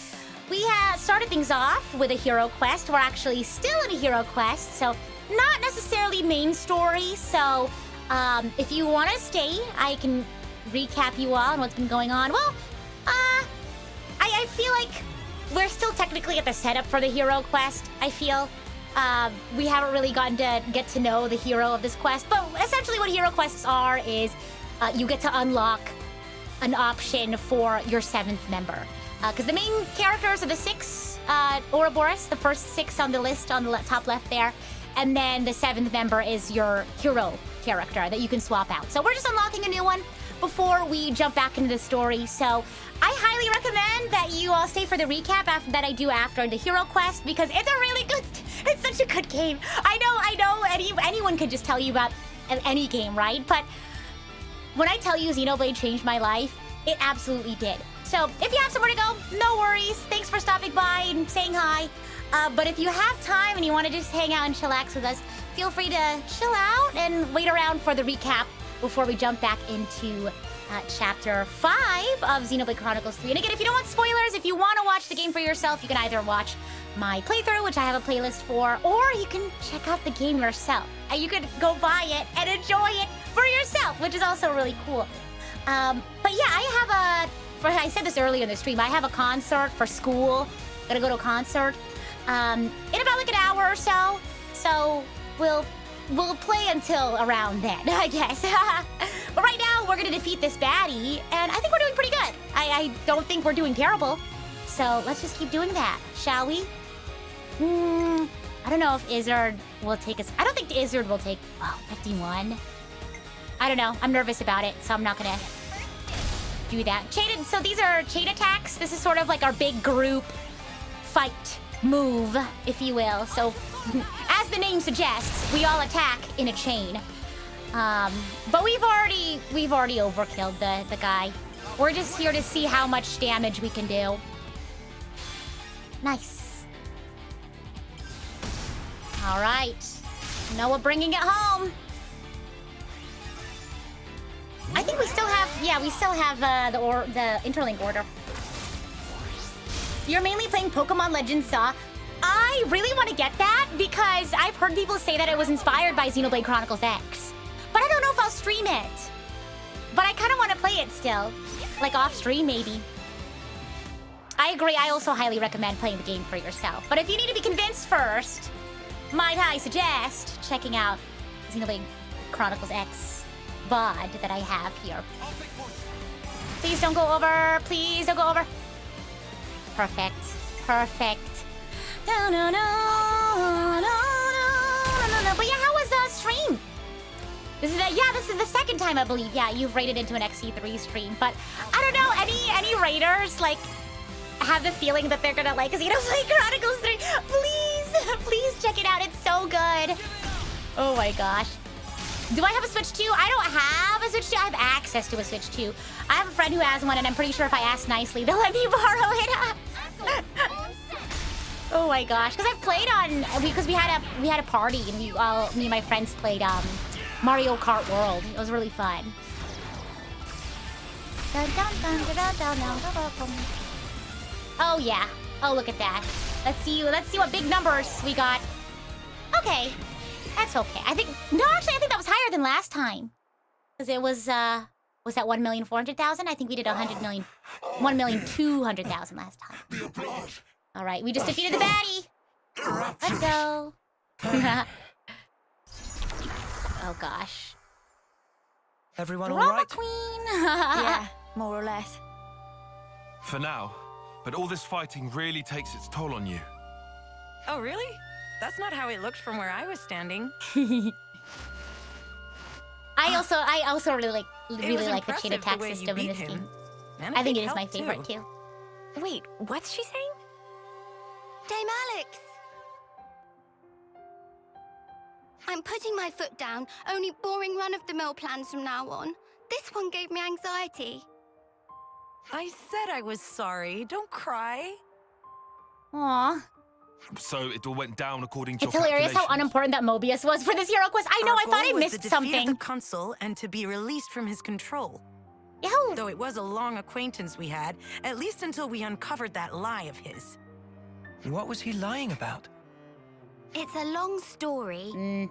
We have started things off with a hero quest. We're actually still in a hero quest, so not necessarily main story, so if you want to stay, I can recap you all on what's been going on. Well, I feel like we're still technically at the setup for the hero quest, I feel. We haven't really gotten to get to know the hero of this quest, but essentially what hero quests are is you get to unlock an option for your 7th member. Because the main characters are the 6 Ouroboros, the first 6 on the list on the top left there, and then the 7th member is your hero character that you can swap out. So we're just unlocking a new one before we jump back into the story. So I highly recommend that you all stay for the recap that I do after the hero quest because it's a really good, it's such a good game. I know, anyone could just tell you about any game, right? But when I tell you Xenoblade changed my life, it absolutely did. So if you have somewhere to go, no worries. Thanks for stopping by and saying hi. But if you have time and you want to just hang out and chillax with us, feel free to chill out and wait around for the recap before we jump back into Chapter 5 of Xenoblade Chronicles 3. And again, if you don't want spoilers, if you want to watch the game for yourself, you can either watch my playthrough, which I have a playlist for, or you can check out the game yourself. And you could go buy it and enjoy it for yourself, which is also really cool. But yeah, I said this earlier in the stream, I have a concert for school. Gotta go to a concert in about like an hour or so. So we'll play until around then, I guess. But right now, we're gonna defeat this baddie, and I think we're doing pretty good. I don't think we're doing terrible. So let's just keep doing that, shall we? I don't know if Izzard will take us. I don't think Izzard will take 51. I don't know. I'm nervous about it, so I'm not gonna do that. So these are chain attacks. This is sort of like our big group fight move, if you will. So as the name suggests, we all attack in a chain. But we've already overkilled the guy. We're just here to see how much damage we can do. Nice. All right. Now we're bringing it home. I think we still have, the interlink order. You're mainly playing Pokemon Legends Saw. I really want to get that because I've heard people say that it was inspired by Xenoblade Chronicles X. But I don't know if I'll stream it. But I kind of want to play it still. Like off stream, maybe. I agree, I also highly recommend playing the game for yourself. But if you need to be convinced first, might I suggest checking out Xenoblade Chronicles X VOD that I have here. Please don't go over. Please don't go over. Perfect. Perfect. No, no, no, no, no, no, no. But yeah, how was stream? This is the second time I believe. Yeah, you've raided into an XC3 stream. But I don't know, any raiders like have the feeling that they're gonna like Xenoblade Chronicles 3. Please, please check it out. It's so good. Oh my gosh. Do I have a Switch 2? I don't have a Switch 2. I have access to a Switch 2. I have a friend who has one, and I'm pretty sure if I ask nicely, they'll let me borrow it. Oh my gosh, because I've played on because we had a party and me and my friends played Mario Kart World. It was really fun. Oh yeah. Oh look at that. Let's see what big numbers we got. Okay. That's okay. I think that was higher than last time. Because it was that 1,400,000? I think we did 1,200,000 last time. All right, we just defeated the baddie. Let's go. Oh gosh. Everyone all Drama right? queen. Yeah, more or less. For now, but all this fighting really takes its toll on you. Oh, really? That's not how it looked from where I was standing. I also really like the chain impressive attack the way you system in beat this him. game. And a I think big it is my help, favorite too. Wait, what's she saying? Dame Alex! I'm putting my foot down. Only boring run-of-the-mill plans from now on. This one gave me anxiety. I said I was sorry. Don't cry. Aw. So it all went down according to It's your hilarious how calculations. unimportant that Mobius was for this hero quest. I know, Our I thought I goal was missed the defeat something. of the consul and to be released from his control. Yo. Though it was a long acquaintance we had, at least until we uncovered that lie of his. What was he lying about? It's a long story.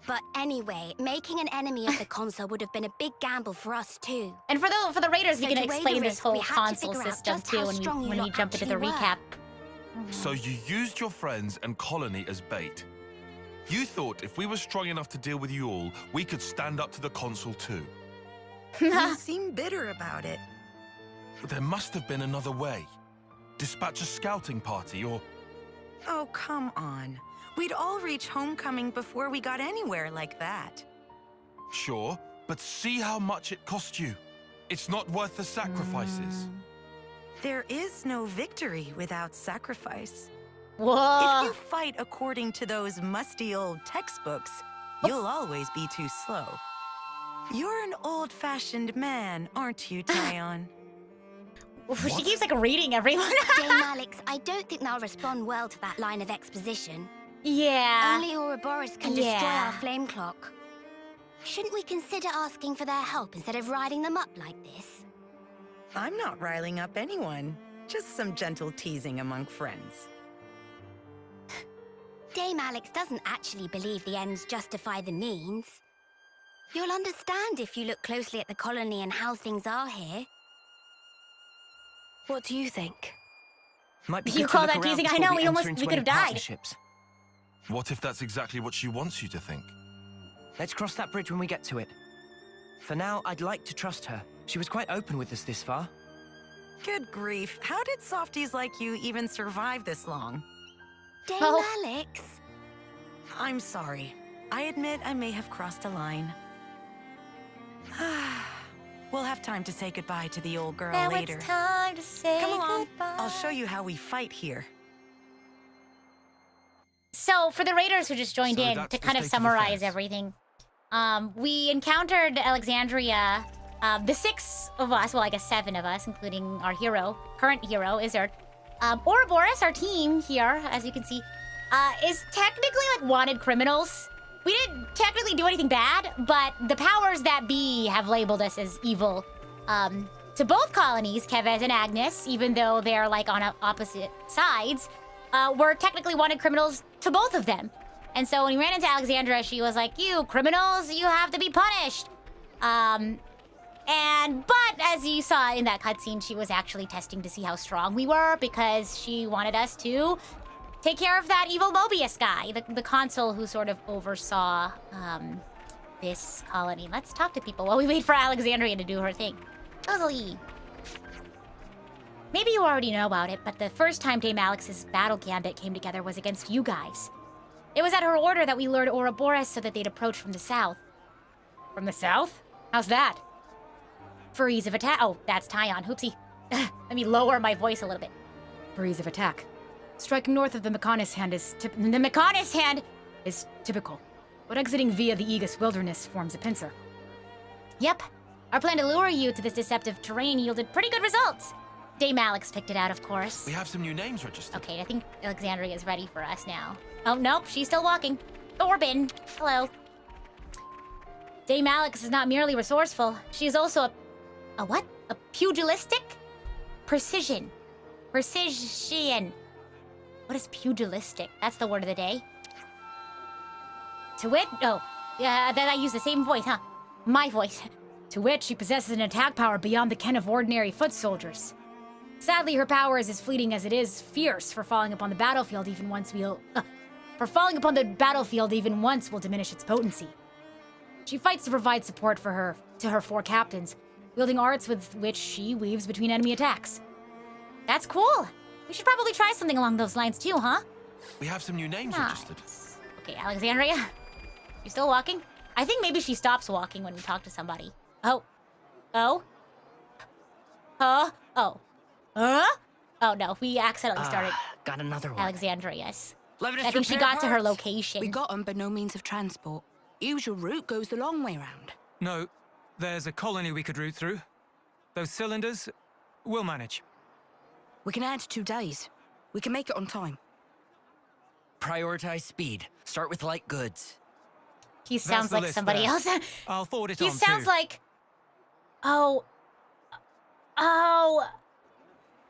But anyway, making an enemy of the console would have been a big gamble for us too. And for the raiders, So we can to weigh explain the this risk, whole we had to console figure out system just too how when strong you we lot jump into the actually were. recap. So you used your friends and colony as bait. You thought if we were strong enough to deal with you all, we could stand up to the consul too. You seem bitter about it. But there must have been another way. Dispatch a scouting party or... Oh, come on. We'd all reach homecoming before we got anywhere like that. Sure, but see how much it cost you. It's not worth the sacrifices. There is no victory without sacrifice. Whoa. If you fight according to those musty old textbooks, you'll always be too slow. You're an old-fashioned man, aren't you, Tyon? She keeps like reading everyone. Dame Alex, I don't think they'll respond well to that line of exposition. Yeah. Only Ouroboros can destroy our flame clock. Shouldn't we consider asking for their help instead of riding them up like this? I'm not riling up anyone. Just some gentle teasing among friends. Dame Alex doesn't actually believe the ends justify the means. You'll understand if you look closely at the colony and how things are here. What do you think? Might be You good to call look that around teasing? I before know, we we enter almost- into we could any have died. partnerships. What if that's exactly what she wants you to think? Let's cross that bridge when we get to it. For now, I'd like to trust her. She was quite open with us this far. Good grief. How did softies like you even survive this long? Dame Oh. Alex? I'm sorry. I admit I may have crossed a line. We'll have time to say goodbye to the old girl Now later. it's time to say Come along. goodbye. I'll show you how we fight here. So, for the raiders who just joined So in, that's to the kind of state of summarize affairs. everything, we encountered Alexandria. The 6 of us, well, I guess 7 of us, including our hero, current hero, Izzard. Ouroboros, our team here, as you can see, is technically like wanted criminals. We didn't technically do anything bad, but the powers that be have labeled us as evil. To both colonies, Kevez and Agnes, even though they're like on opposite sides, were technically wanted criminals to both of them. And so when we ran into Alexandra, she was like, "You criminals, you have to be punished." But as you saw in that cutscene, she was actually testing to see how strong we were because she wanted us to take care of that evil Mobius guy, the consul who sort of oversaw this colony. Let's talk to people while we wait for Alexandria to do her thing. Rosalie. Maybe you already know about it, but the first time Dame Alex's battle gambit came together was against you guys. It was at her order that we lured Ouroboros so that they'd approach from the south. From the south? How's that? For ease of attack. Oh, that's Tyon. Oopsie. Let me lower my voice a little bit. breeze of attack. Striking north of the Mechonis Hand the Mechonis Hand is typical, but exiting via the Aegis Wilderness forms a pincer. Yep. Our plan to lure you to this deceptive terrain yielded pretty good results. Dame Alex picked it out, of course. We have some new names registered. Okay, I think Alexandria is ready for us now. Oh, nope, she's still walking. Thorben, hello. Dame Alex is not merely resourceful. She is also a what? A pugilistic? Precision. Precision. What is pugilistic? That's the word of the day. To wit, oh, yeah, then I use the same voice, huh? My voice. To which she possesses an attack power beyond the ken of ordinary foot soldiers. Sadly, her power is as fleeting as it is fierce, for falling upon the battlefield even once will diminish its potency. She fights to provide support to her 4 captains, wielding arts with which she weaves between enemy attacks. That's cool. We should probably try something along those lines too, huh? We have some new names registered. Okay, Alexandria. You still walking? I think maybe she stops walking when we talk to somebody. Oh. Oh? Huh? Oh. Huh? Oh no, we accidentally started Got another one. Alexandria's. Levinas I think she repair got to her parts. location. We got them, but no means of transport. Usual route goes the long way round. No, there's a colony we could route through. Those cylinders, we'll manage. We can add 2 days. We can make it on time. Prioritize speed. Start with light goods. He sounds the like list somebody there. else. I'll forward it He on sounds too. like... Oh,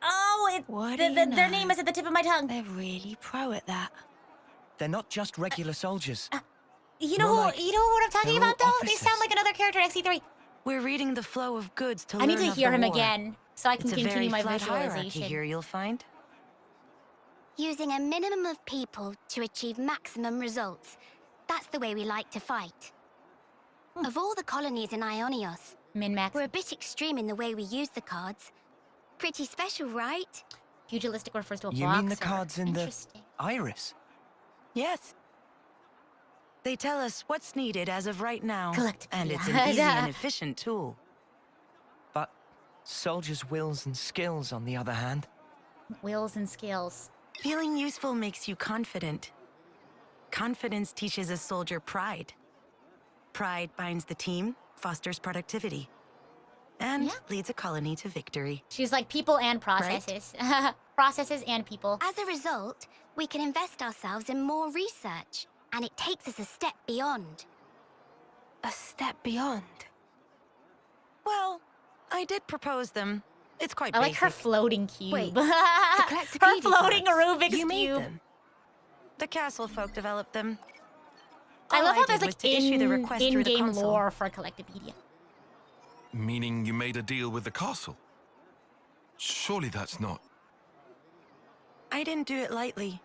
their name is at the tip of my tongue. They're really pro at that. They're not just regular soldiers. You know More like what I'm talking they're about, though? all They officers. sound like another character in XC3. We're reading the flow of goods to I learn need to of hear the him war. again, so I can It's a very continue my flat hierarchy visualization. here, you'll find. Using a minimum of people to achieve maximum results. That's the way we like to fight. Of all the colonies in Ionios, Min-max. we're a bit extreme in the way we use the cards. Pretty special, right? Pugilistic refers to a You boxer. mean the cards in the Interesting. iris? Yes. They tell us what's needed as of right now. Collectively. And it's an easy and efficient tool. But soldiers' wills and skills, on the other hand. Wills and skills. Feeling useful makes you confident. Confidence teaches a soldier pride. Pride binds the team, fosters productivity, and leads a colony to victory. She's like people and processes. Processes and people. As a result, we can invest ourselves in more research, and it takes us a step beyond. A step beyond. Well, I did propose them. It's quite I like her basic. floating cube. Wait, her Collectopedia floating cards. Rubik's You made cube. them. The castle folk developed them. I All love how did there's was like to issue the request through the in-game console. lore for Collectopedia. Meaning you made a deal with the castle? Surely that's not... I didn't do it lightly.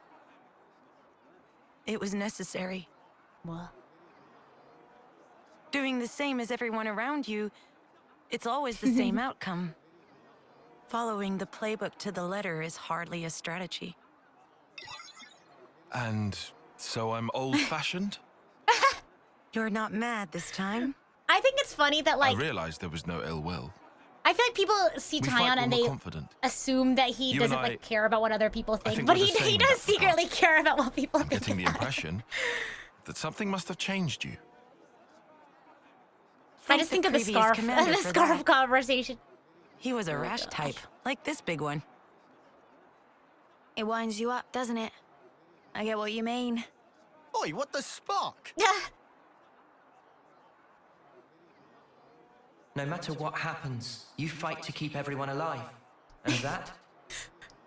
It was necessary. What? Doing the same as everyone around you, it's always the same outcome. Following the playbook to the letter is hardly a strategy. And so I'm old-fashioned? You're not mad this time. I think it's funny that like I realized there was no ill will. I feel like people see We Tyon fight when and we're they confident. assume that he You doesn't and I- like care about what other people think, think but we're he the same does about the secretly past. care about what people I'm think. getting the about. impression that something must have changed you. I just think of the previous scarf, commander the for scarf that. conversation. He was a rash type, like this big one. It winds you up, doesn't it? I get what you mean. Oi, what the spark? No matter what happens, you fight to keep everyone alive. And that?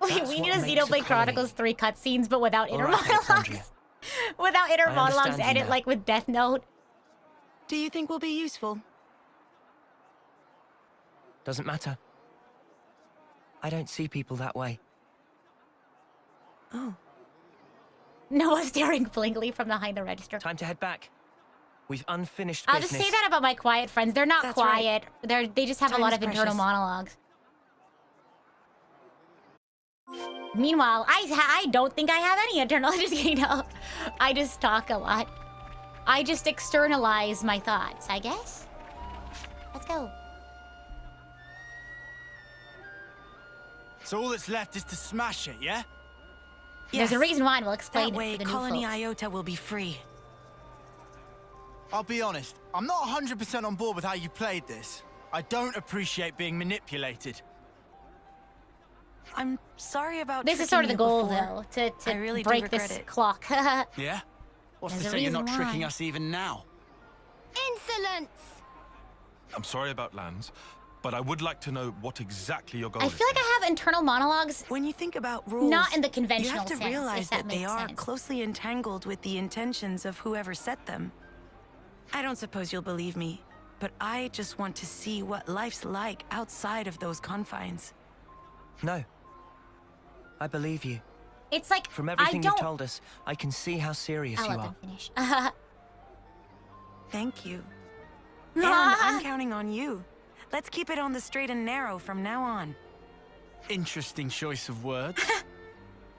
Wait, That's we what need a makes a Xenoblade colony. Chronicles 3 cutscenes, but without inner All right, monologues. Alexandria. Without inner I monologues, understand you edit now. like with Death Note. Do you think will be useful? Doesn't matter. I don't see people that way. Oh. Noah staring blankly from behind the register. Time to head back. We've unfinished I'll business. just say that about my quiet friends. They're not That's right. quiet. They just have a Time lot is of internal precious. monologues. Meanwhile, I don't think I have any internal. Just kidding. No. I just talk a lot. I just externalize my thoughts, I guess. Let's go. So all that's left is to smash it, yeah? There's a reason why, and we'll explain That way, it to the Colony new folks. Iota will be free. I'll be honest, I'm not 100% on board with how you played this. I don't appreciate being manipulated. I'm sorry about This is sort of the tricking you goal, before. though, to I really do break regret this it. clock. Yeah? What's There's to a say you're not reason tricking why. us even now? Insolence! I'm sorry about Lands, but I would like to know what exactly your goal I is. feel like I have internal monologues. When you think about rules, Not in the you conventional have to sense, realize if that that they makes are sense. closely entangled with the intentions of whoever set them. I don't suppose you'll believe me, but I just want to see what life's like outside of those confines. No. I believe you. It's like, From I everything don't... you've told us, I can see how serious I'll you let are. them finish. Thank you. And I'm counting on you. Let's keep it on the straight and narrow from now on. Interesting choice of words.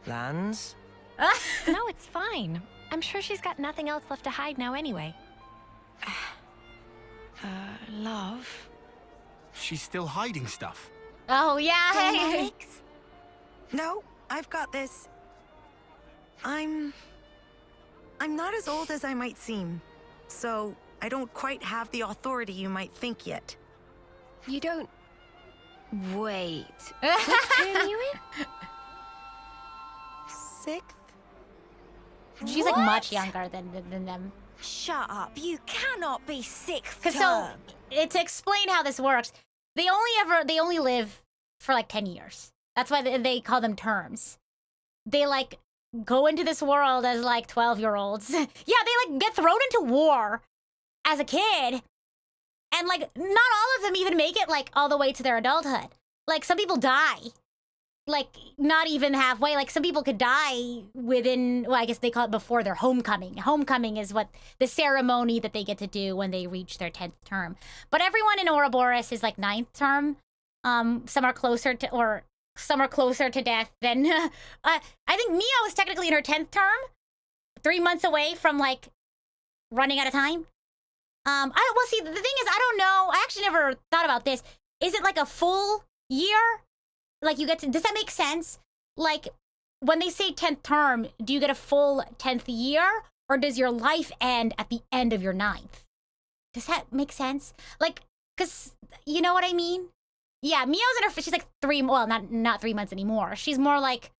Lands? No, it's fine. I'm sure she's got nothing else left to hide now anyway. Love. She's still hiding stuff. Oh, yeah. Dynamics? No, I've got this. I'm not as old as I might seem, so I don't quite have the authority you might think yet. You don't... Wait. What turn are you in? Sixth? She's like much younger than them. Shut up. You cannot be sixth Cause term. to explain how this works, they only live for like 10 years. That's why they call them terms. They like go into this world as like 12-year-olds. Yeah, they like get thrown into war as a kid. And like not all of them even make it like all the way to their adulthood. Like some people die. Like not even halfway. Like some people could die within, well, I guess they call it before their homecoming. Homecoming is what the ceremony that they get to do when they reach their 10th term. But everyone in Ouroboros is like 9th term. Some are closer to death than I think Mio is technically in her 10th term. 3 months away from like running out of time. Well, see, the thing is, I don't know. I actually never thought about this. Is it like a full year? Like you get to, does that make sense? Like when they say 10th term, do you get a full 10th year, or does your life end at the end of your 9th? Does that make sense? Like, cause you know what I mean? Yeah, Mio's in her, she's like not 3 months anymore. She's more like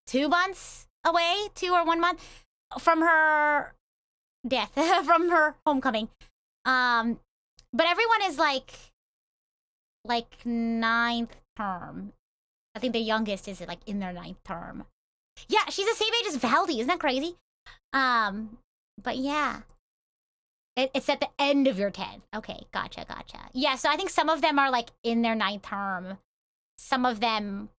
2 months away, 2 or 1 month from her death, from her homecoming. But everyone is like 9th term. I think the youngest is like in their 9th term. Yeah, she's the same age as Valdi. Isn't that crazy? But yeah. It's at the end of your 10th. Okay, gotcha. Yeah, so I think some of them are like in their 9th term. Some of them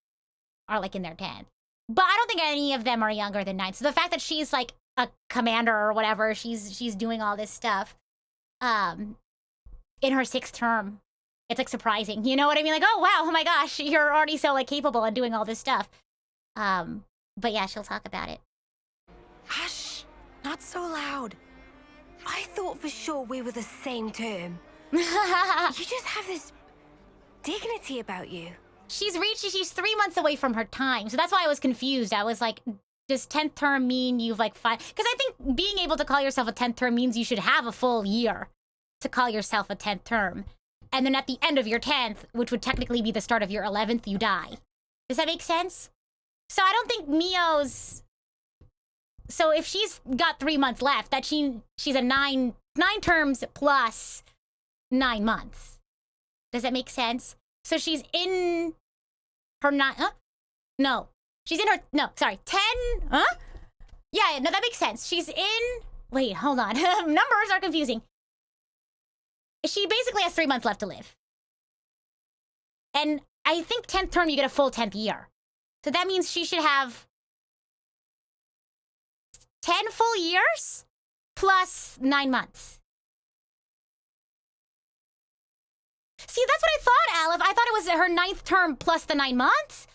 are like in their 10th. But I don't think any of them are younger than 9. So the fact that she's like a commander or whatever, she's doing all this stuff in her 6th term, it's like surprising. You know what I mean? Like, oh wow, oh my gosh, you're already so like capable and doing all this stuff. But yeah, she'll talk about it. Hush! Not so loud. I thought for sure we were the same term. You just have this dignity about you. She's 3 months away from her time. So that's why I was confused. I was like, does 10th term mean you've like because I think being able to call yourself a 10th term means you should have a full year to call yourself a 10th term. And then at the end of your 10th, which would technically be the start of your 11th, you die. Does that make sense? So I don't think Mio's... So if she's got 3 months left, that she's a nine terms plus 9 months. Does that make sense? So she's in her 9... Huh? No. She's in her... No, sorry. 10... Huh? Yeah, no, that makes sense. She's in... Wait, hold on. Numbers are confusing. She basically has 3 months left to live. And I think 10th term, you get a full 10th year. So that means she should have 10 full years plus 9 months. See, that's what I thought, Aleph. I thought it was her 9th term plus the 9 months.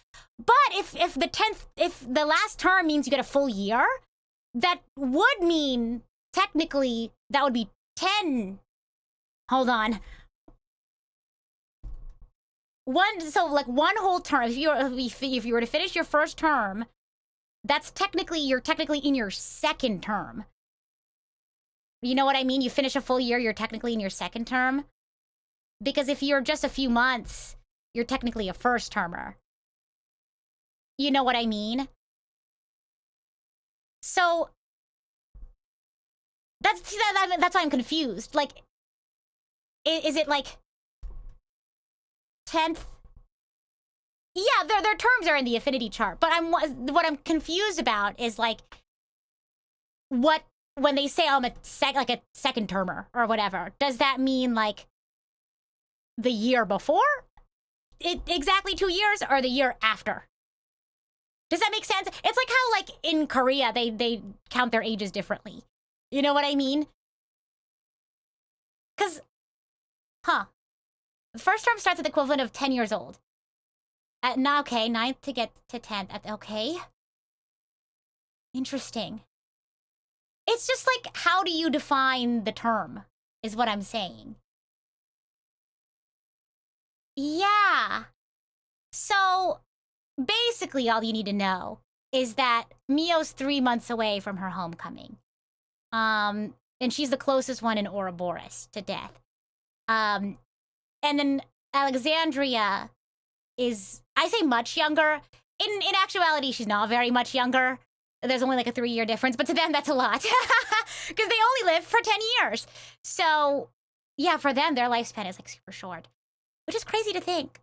But if the last term means you get a full year, that would mean, technically, that would be 10. Hold on. one whole term. If you were to finish your first term, you're technically in your second term. You know what I mean? You finish a full year, you're technically in your second term. Because if you're just a few months, you're technically a first termer. You know what I mean? So that's why I'm confused. Like, is it like 10th? Yeah, their terms are in the affinity chart, but what I'm confused about is like when they say I'm a second termer or whatever, does that mean like the year before? Exactly 2 years or the year after? Does that make sense? It's like how like in Korea they count their ages differently. You know what I mean? Cause the first term starts at the equivalent of 10 years old. Okay, 9th to get to 10th. Okay. Interesting. It's just like, how do you define the term, is what I'm saying. Yeah. So, basically all you need to know is that Mio's 3 months away from her homecoming. And she's the closest one in Ouroboros to death. And then Alexandria is, I say much younger. In actuality, she's not very much younger. There's only like a 3-year difference, but to them, that's a lot. Because they only live for 10 years. So, yeah, for them, their lifespan is like super short. Which is crazy to think.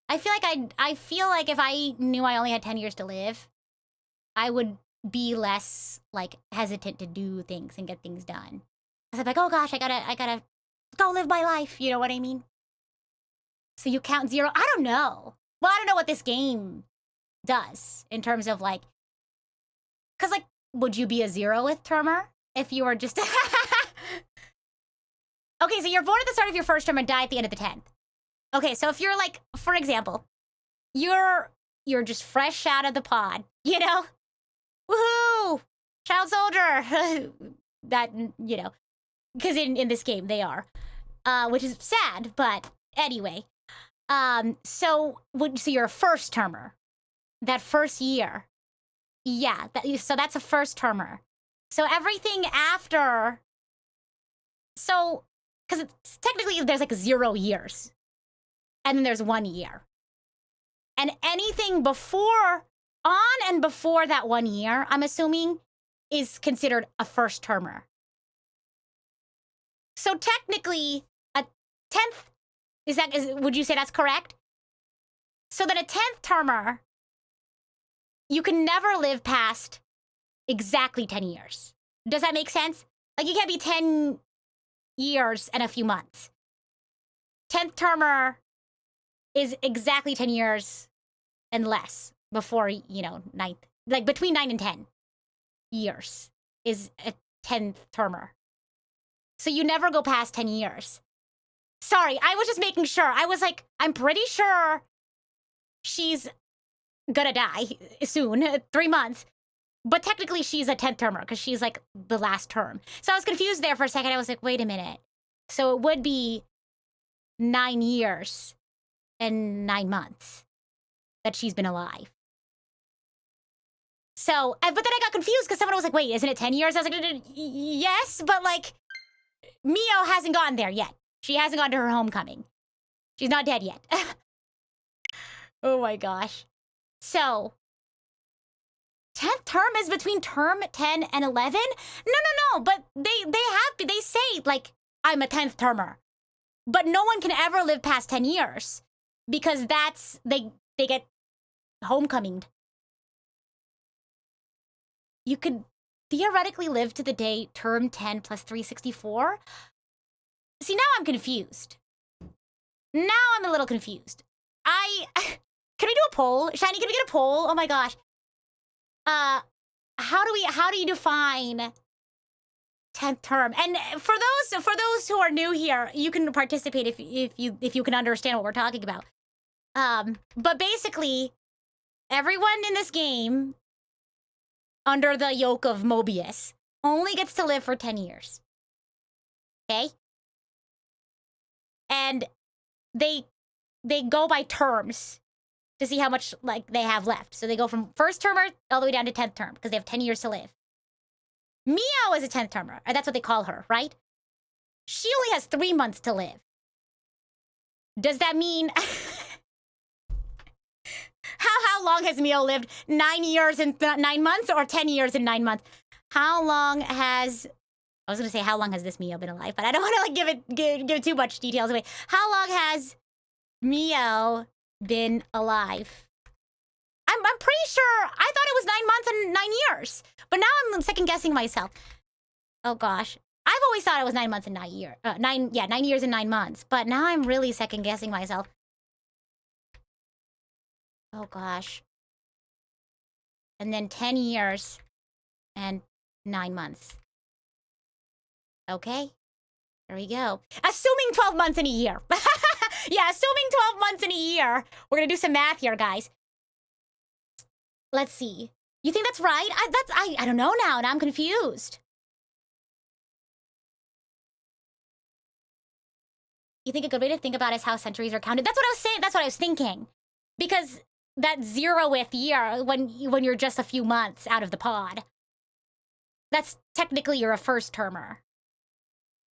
I feel like if I knew I only had 10 years to live, I would be less like hesitant to do things and get things done. Because I'm like, oh gosh, I gotta go live my life. You know what I mean? So you count 0. I don't know. Well, I don't know what this game does in terms of like, because like, would you be a 0th termer if you were just? Okay, so you're born at the start of your first term and die at the end of the 10th. Okay, so if you're like, for example, you're just fresh out of the pod, you know? Woohoo! Child soldier! That, you know, because in this game they are. Which is sad, but anyway. So you're a first termer. That first year. Yeah, so that's a first termer. So everything after... So, because technically there's like 0 years. And then there's 1 year. And anything before that 1 year, I'm assuming, is considered a first termer. So technically, a 10th, would you say that's correct? So then a 10th termer, you can never live past exactly 10 years. Does that make sense? Like, you can't be 10 years and a few months. 10th termer is exactly 10 years and less before, you know, 9th. Like, between 9 and 10 years is a 10th termer. So you never go past 10 years. Sorry, I was just making sure. I was like, I'm pretty sure she's gonna die soon, 3 months. But technically she's a 10th termer because she's like the last term. So I was confused there for a second. I was like, wait a minute. So it would be 9 years and 9 months that she's been alive. So, but then I got confused because someone was like, wait, isn't it 10 years? I was like, yes, but like, Mio hasn't gotten there yet. She hasn't gone to her homecoming. She's not dead yet. Oh my gosh. So, 10th term is between term 10 and 11? No, but they say, like, I'm a 10th termer. But no one can ever live past 10 years. Because that's, they get homecominged. You could theoretically live to the day term 10 plus 364. See, now I'm confused. Now I'm a little confused. Can we do a poll? Shiny, can we get a poll? Oh my gosh. How do you define 10th term? And for those who are new here, you can participate if you can understand what we're talking about. But basically, everyone in this game, under the yoke of Mobius, only gets to live for 10 years. Okay? And they they go by terms to see how much like they have left. So they go from first termer all the way down to 10th term because they have 10 years to live. Meow is a 10th termer, or that's what they call her, right? She only has 3 months to live. Does that mean how long has Meow lived? 9 years and 9 months, or 10 years and 9 months? How long has, I was gonna say how long has this Meow been alive, but I don't want to like give too much details away. How long has Meow been alive? I'm pretty sure, I thought it was 9 months and 9 years, but now I'm second guessing myself. Oh gosh, I've always thought it was 9 months and 9 years. 9 years and 9 months, but now I'm really second guessing myself. Oh gosh. And then 10 years and 9 months. Okay, there we go. Assuming 12 months in a year. Yeah, assuming 12 months in a year. We're gonna do some math here, guys. Let's see. You think that's right? I don't know now, and I'm confused. You think a good way to think about it is how centuries are counted? That's what I was saying. That's what I was thinking. Because that 0th year, when you're just a few months out of the pod, that's technically you're a first termer.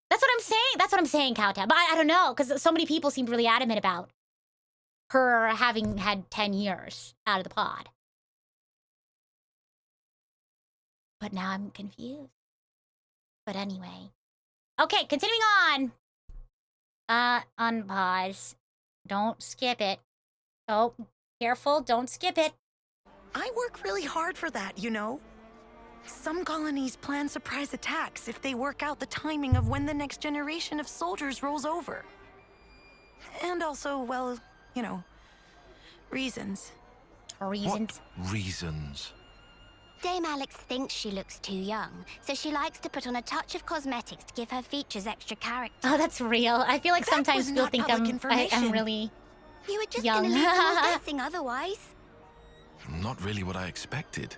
That's what I'm saying. That's what I'm saying, Cowtab. But I don't know, because so many people seemed really adamant about her having had 10 years out of the pod. But now I'm confused. But anyway. Okay, continuing on. Unpause. Don't skip it. Oh, careful, don't skip it. I work really hard for that, you know? Some colonies plan surprise attacks if they work out the timing of when the next generation of soldiers rolls over. And also, well, you know, reasons. Reasons? What reasons? Dame Alex thinks she looks too young, so she likes to put on a touch of cosmetics to give her features extra character. Oh, that's real. I feel like sometimes people think I'm really You were just young. gonna leave them all guessing otherwise. Not really what I expected.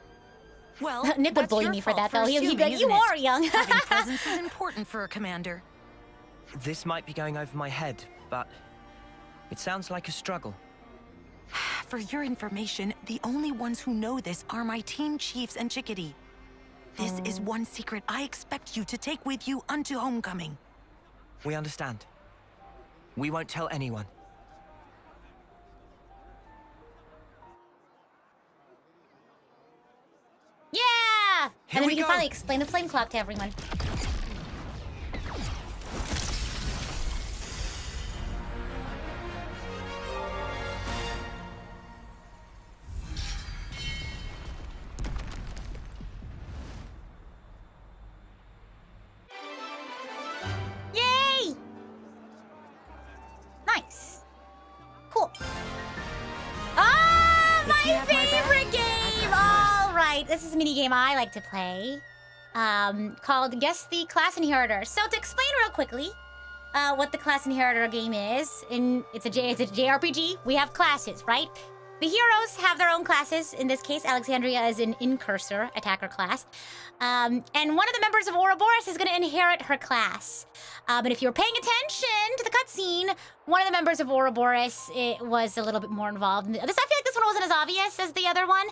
Well, Nick would bully me for that, though. He'd be like, assuming, you are young. Having presence is important for a commander. This might be going over my head, but it sounds like a struggle. For your information, the only ones who know this are my team chiefs and Chickadee. This is one secret I expect you to take with you unto homecoming. We understand. We won't tell anyone. Yeah! Here And then we we can go. finally explain the flame clock to everyone. Yay! Nice. Cool. Ah, If you my have my back, favorite game! I've got All right, this is a mini game I like to play, called Guess the Class Inheritor. So to explain real quickly, what the Class Inheritor game is, it's a JRPG. We have classes, right? The heroes have their own classes. In this case, Alexandria is an Incursor attacker class. And one of the members of Ouroboros is going to inherit her class. But if you were paying attention to the cutscene, one of the members of Ouroboros was a little bit more involved. I feel like this one wasn't as obvious as the other one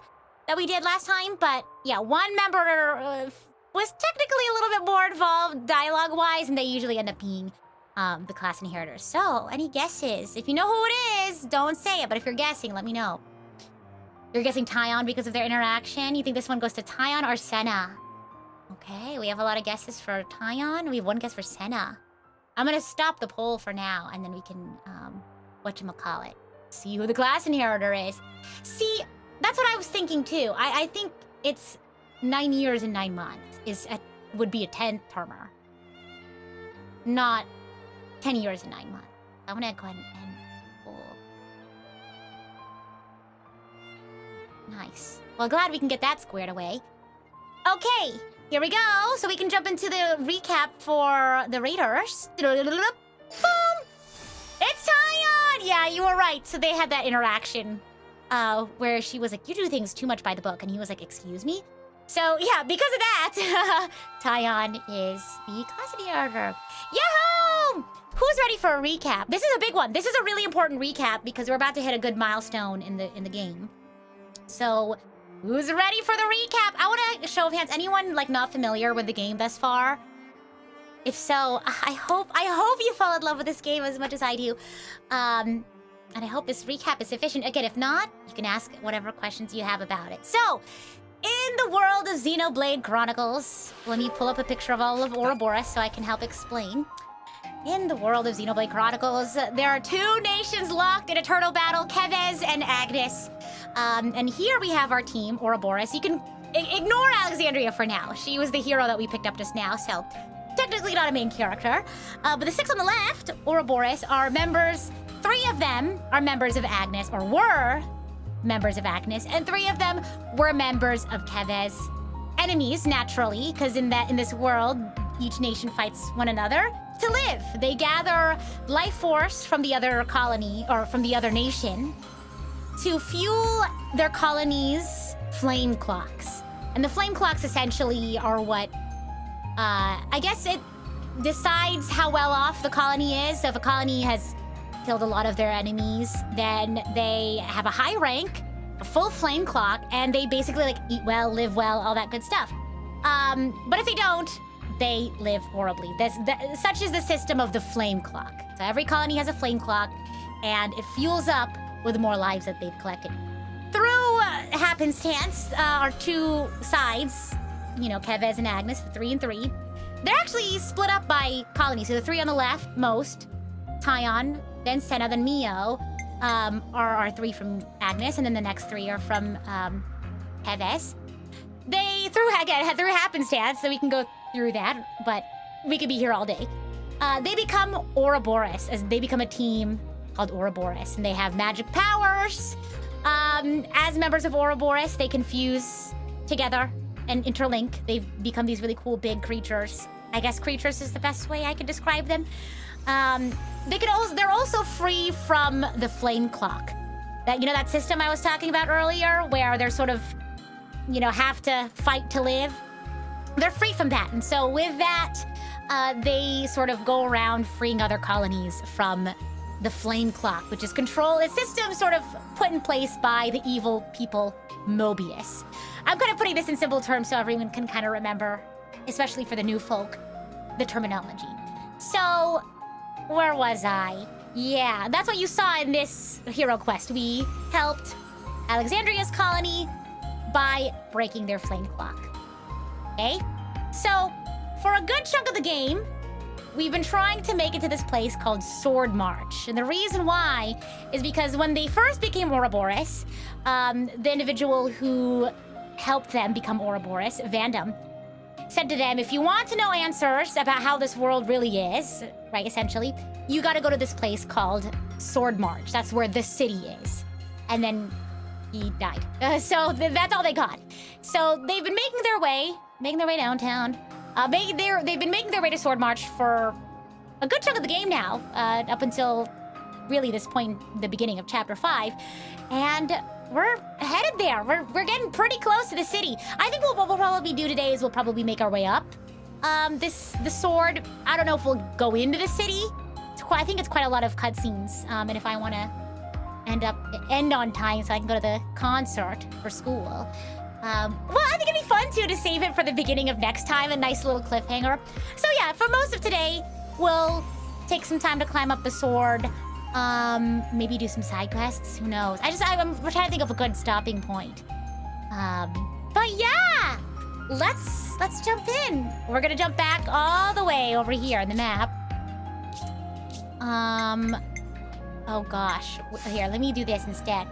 that we did last time. But yeah, one member was technically a little bit more involved dialogue-wise, and they usually end up being the class inheritors. So, any guesses? If you know who it is, don't say it, but if you're guessing, let me know. You're guessing Tyon because of their interaction? You think this one goes to Tyon or Senna? Okay, we have a lot of guesses for Tyon. We have one guess for Senna. I'm gonna stop the poll for now, and then we can, whatchamacallit, see who the class inheritor is. See, that's what I was thinking too. I think it's 9 years and 9 months would be a 10th termer. Not 10 years and 9 months. I'm gonna go ahead and poll. Nice. Well, glad we can get that squared away. Okay, here we go. So we can jump into the recap for the Raiders. Boom! It's Tyon! Yeah, you were right. So they had that interaction where she was like, you do things too much by the book. And he was like, excuse me? So yeah, because of that, Tyon is the class inheritor. Yahoo! Who's ready for a recap? This is a big one. This is a really important recap because we're about to hit a good milestone in the game. So, who's ready for the recap? I want to show of hands. Anyone like not familiar with the game thus far? If so, I hope you fall in love with this game as much as I do. And I hope this recap is sufficient. Again, if not, you can ask whatever questions you have about it. So, in the world of Xenoblade Chronicles, let me pull up a picture of all of Ouroboros so I can help explain. In the world of Xenoblade Chronicles, there are two nations locked in eternal battle, Kevez and Agnes. And here we have our team, Ouroboros. You can ignore Alexandria for now. She was the hero that we picked up just now, so technically not a main character. But the six on the left, Ouroboros, are members. 3 of them are members of Agnes, or were members of Agnes, and 3 of them were members of Kevez. Enemies, naturally, because in this world, each nation fights one another to live. They gather life force from the other colony, or from the other nation, to fuel their colony's flame clocks. And the flame clocks essentially are what, I guess it decides how well off the colony is. So if a colony has killed a lot of their enemies, then they have a high rank, a full flame clock, and they basically like eat well, live well, all that good stuff. But if they don't, they live horribly. Such is the system of the flame clock. So every colony has a flame clock, and it fuels up with the more lives that they've collected. Through happenstance, our 2 sides, you know, Kevez and Agnes, the 3 and 3, they're actually split up by colonies. So the 3 on the left, most, Tyon, then Senna, then Mio, are our 3 from Agnes, and then the next 3 are from Kevez. They, through happenstance, so we can go through that, but we could be here all day. They become Ouroboros, as they become a team called Ouroboros, and they have magic powers. As members of Ouroboros, they can fuse together and interlink. They've become these really cool big creatures. I guess creatures is the best way I could describe them. They're also free from the flame clock. That system I was talking about earlier, where they're sort of, have to fight to live. They're free from that, and so with that, they sort of go around freeing other colonies from the flame clock, which is a system sort of put in place by the evil people Mobius. I'm kind of putting this in simple terms so everyone can kind of remember, especially for the new folk, the terminology. So, where was I? Yeah, that's what you saw in this hero quest. We helped Alexandria's colony by breaking their flame clock. Okay? So, for a good chunk of the game, we've been trying to make it to this place called Sword March. And the reason why is because when they first became Ouroboros, the individual who helped them become Ouroboros, Vandam, said to them, if you want to know answers about how this world really is, right, essentially, you gotta go to this place called Sword March. That's where the city is. And then he died. So that's all they got. So they've been making their way downtown. They've been making their way to Sword March for a good chunk of the game now, up until really this point, the beginning of Chapter 5. And we're headed there. We're getting pretty close to the city. I think what we'll probably do today is we'll probably make our way up. The sword, I don't know if we'll go into the city. I think it's quite a lot of cutscenes. And if I want to end on time so I can go to the concert for school. Well, I think it'd be fun, too, to save it for the beginning of next time, a nice little cliffhanger. So yeah, for most of today, we'll take some time to climb up the sword, maybe do some side quests, who knows. I'm trying to think of a good stopping point. But yeah, let's jump in. We're gonna jump back all the way over here on the map. Oh gosh, here, let me do this instead.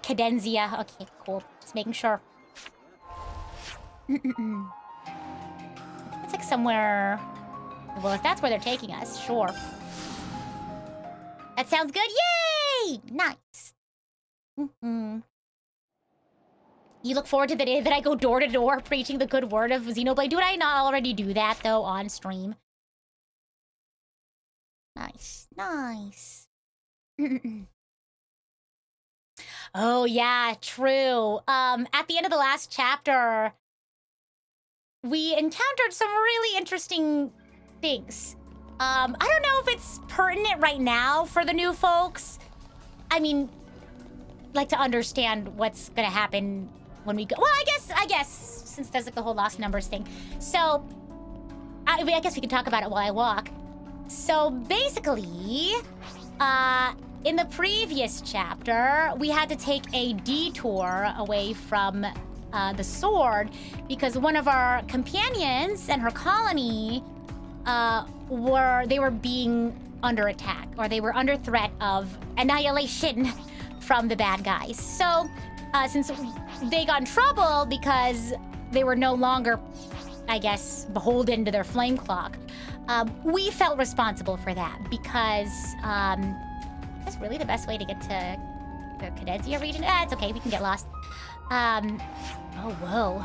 Cadenzia. Okay, cool. Just making sure. It's like somewhere... Well, if that's where they're taking us, sure. That sounds good. Yay! Nice. You look forward to the day that I go door to door preaching the good word of Xenoblade. Did I not already do that, though, on stream? Nice. Nice. Oh, yeah, true. At the end of the last chapter, we encountered some really interesting things. I don't know if it's pertinent right now for the new folks. I mean, like to understand what's gonna happen when we go. Well, I guess since there's like the whole lost numbers thing. So, I guess we can talk about it while I walk. So basically, in the previous chapter, we had to take a detour away from the sword because one of our companions and her colony were being under attack, or they were under threat of annihilation from the bad guys. So since they got in trouble because they were no longer, I guess, beholden to their flame clock, we felt responsible for that because that's really the best way to get to the Cadenzia region. It's okay, we can get lost. Oh, whoa.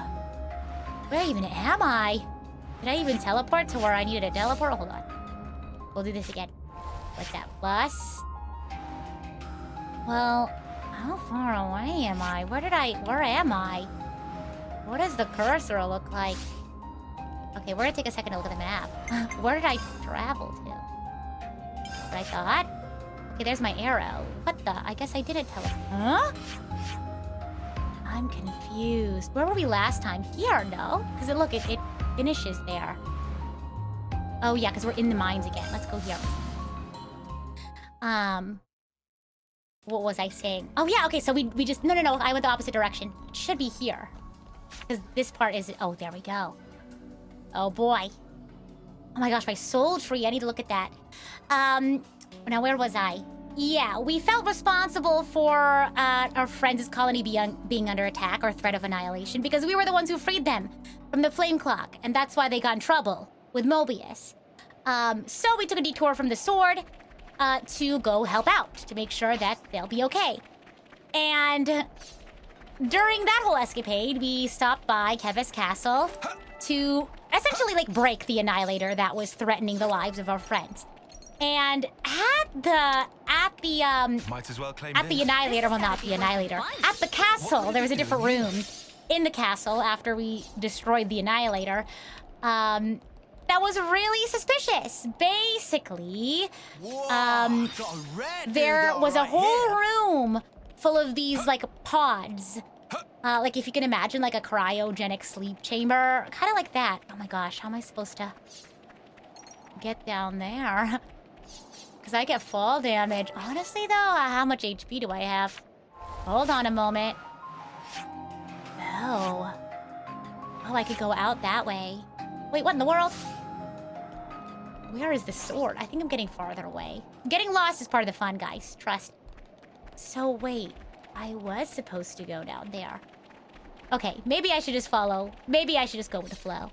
Where even am I? Did I even teleport to where I needed to teleport? Hold on. We'll do this again. Like that bus. Well, how far away am I? Where am I? What does the cursor look like? Okay, we're gonna take a second to look at the map. Where did I travel to? What I thought? Okay, there's my arrow. What the? I guess I didn't teleport. Huh? I'm confused. Where were we last time? Here, no? Because look, it finishes there. Oh yeah, because we're in the mines again. Let's go here. What was I saying? Oh yeah, okay, so we just... No, I went the opposite direction. It should be here. Because this part is... Oh, there we go. Oh boy. Oh my gosh, my soul tree. I need to look at that. Now where was I? Yeah, we felt responsible for our friends' colony being under attack or threat of annihilation because we were the ones who freed them from the flame clock, and that's why they got in trouble with Mobius. So we took a detour from the sword to go help out, to make sure that they'll be okay. And during that whole escapade, we stopped by Kevis Castle to essentially like break the Annihilator that was threatening the lives of our friends. And at the Might as well claim at the Annihilator, well, not the Annihilator, at the castle, there was a different room in the castle after we destroyed the Annihilator. That was really suspicious. Basically, there was a whole room full of these like pods. Like if you can imagine like a cryogenic sleep chamber, kind of like that. Oh my gosh, how am I supposed to get down there? Because I get fall damage. Honestly, though, how much HP do I have? Hold on a moment. Oh. Oh, I could go out that way. Wait, what in the world? Where is the sword? I think I'm getting farther away. Getting lost is part of the fun, guys. Trust. So, wait. I was supposed to go down there. Okay, maybe I should just follow. Maybe I should just go with the flow.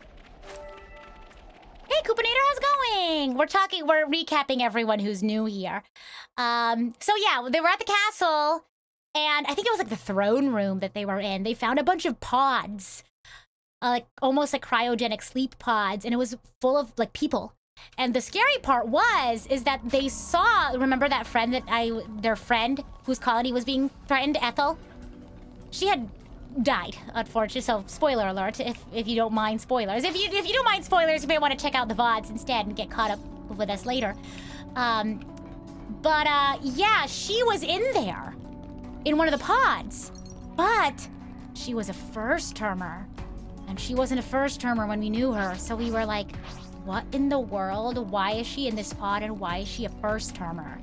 Hey, Coopinator, how's it going? We're recapping everyone who's new here. So yeah, they were at the castle, and I think it was like the throne room that they were in. They found a bunch of pods, like almost like cryogenic sleep pods, and it was full of like people. And the scary part is that they saw, remember that friend their friend whose colony was being threatened, Ethel? She had died, unfortunately. So spoiler alert, if you don't mind spoilers. If you don't mind spoilers, you may want to check out the VODs instead and get caught up with us later. Yeah, she was in there in one of the pods, but she was a first termer, and she wasn't a first termer when we knew her. So we were like, what in the world? Why is she in this pod, and why is she a first termer?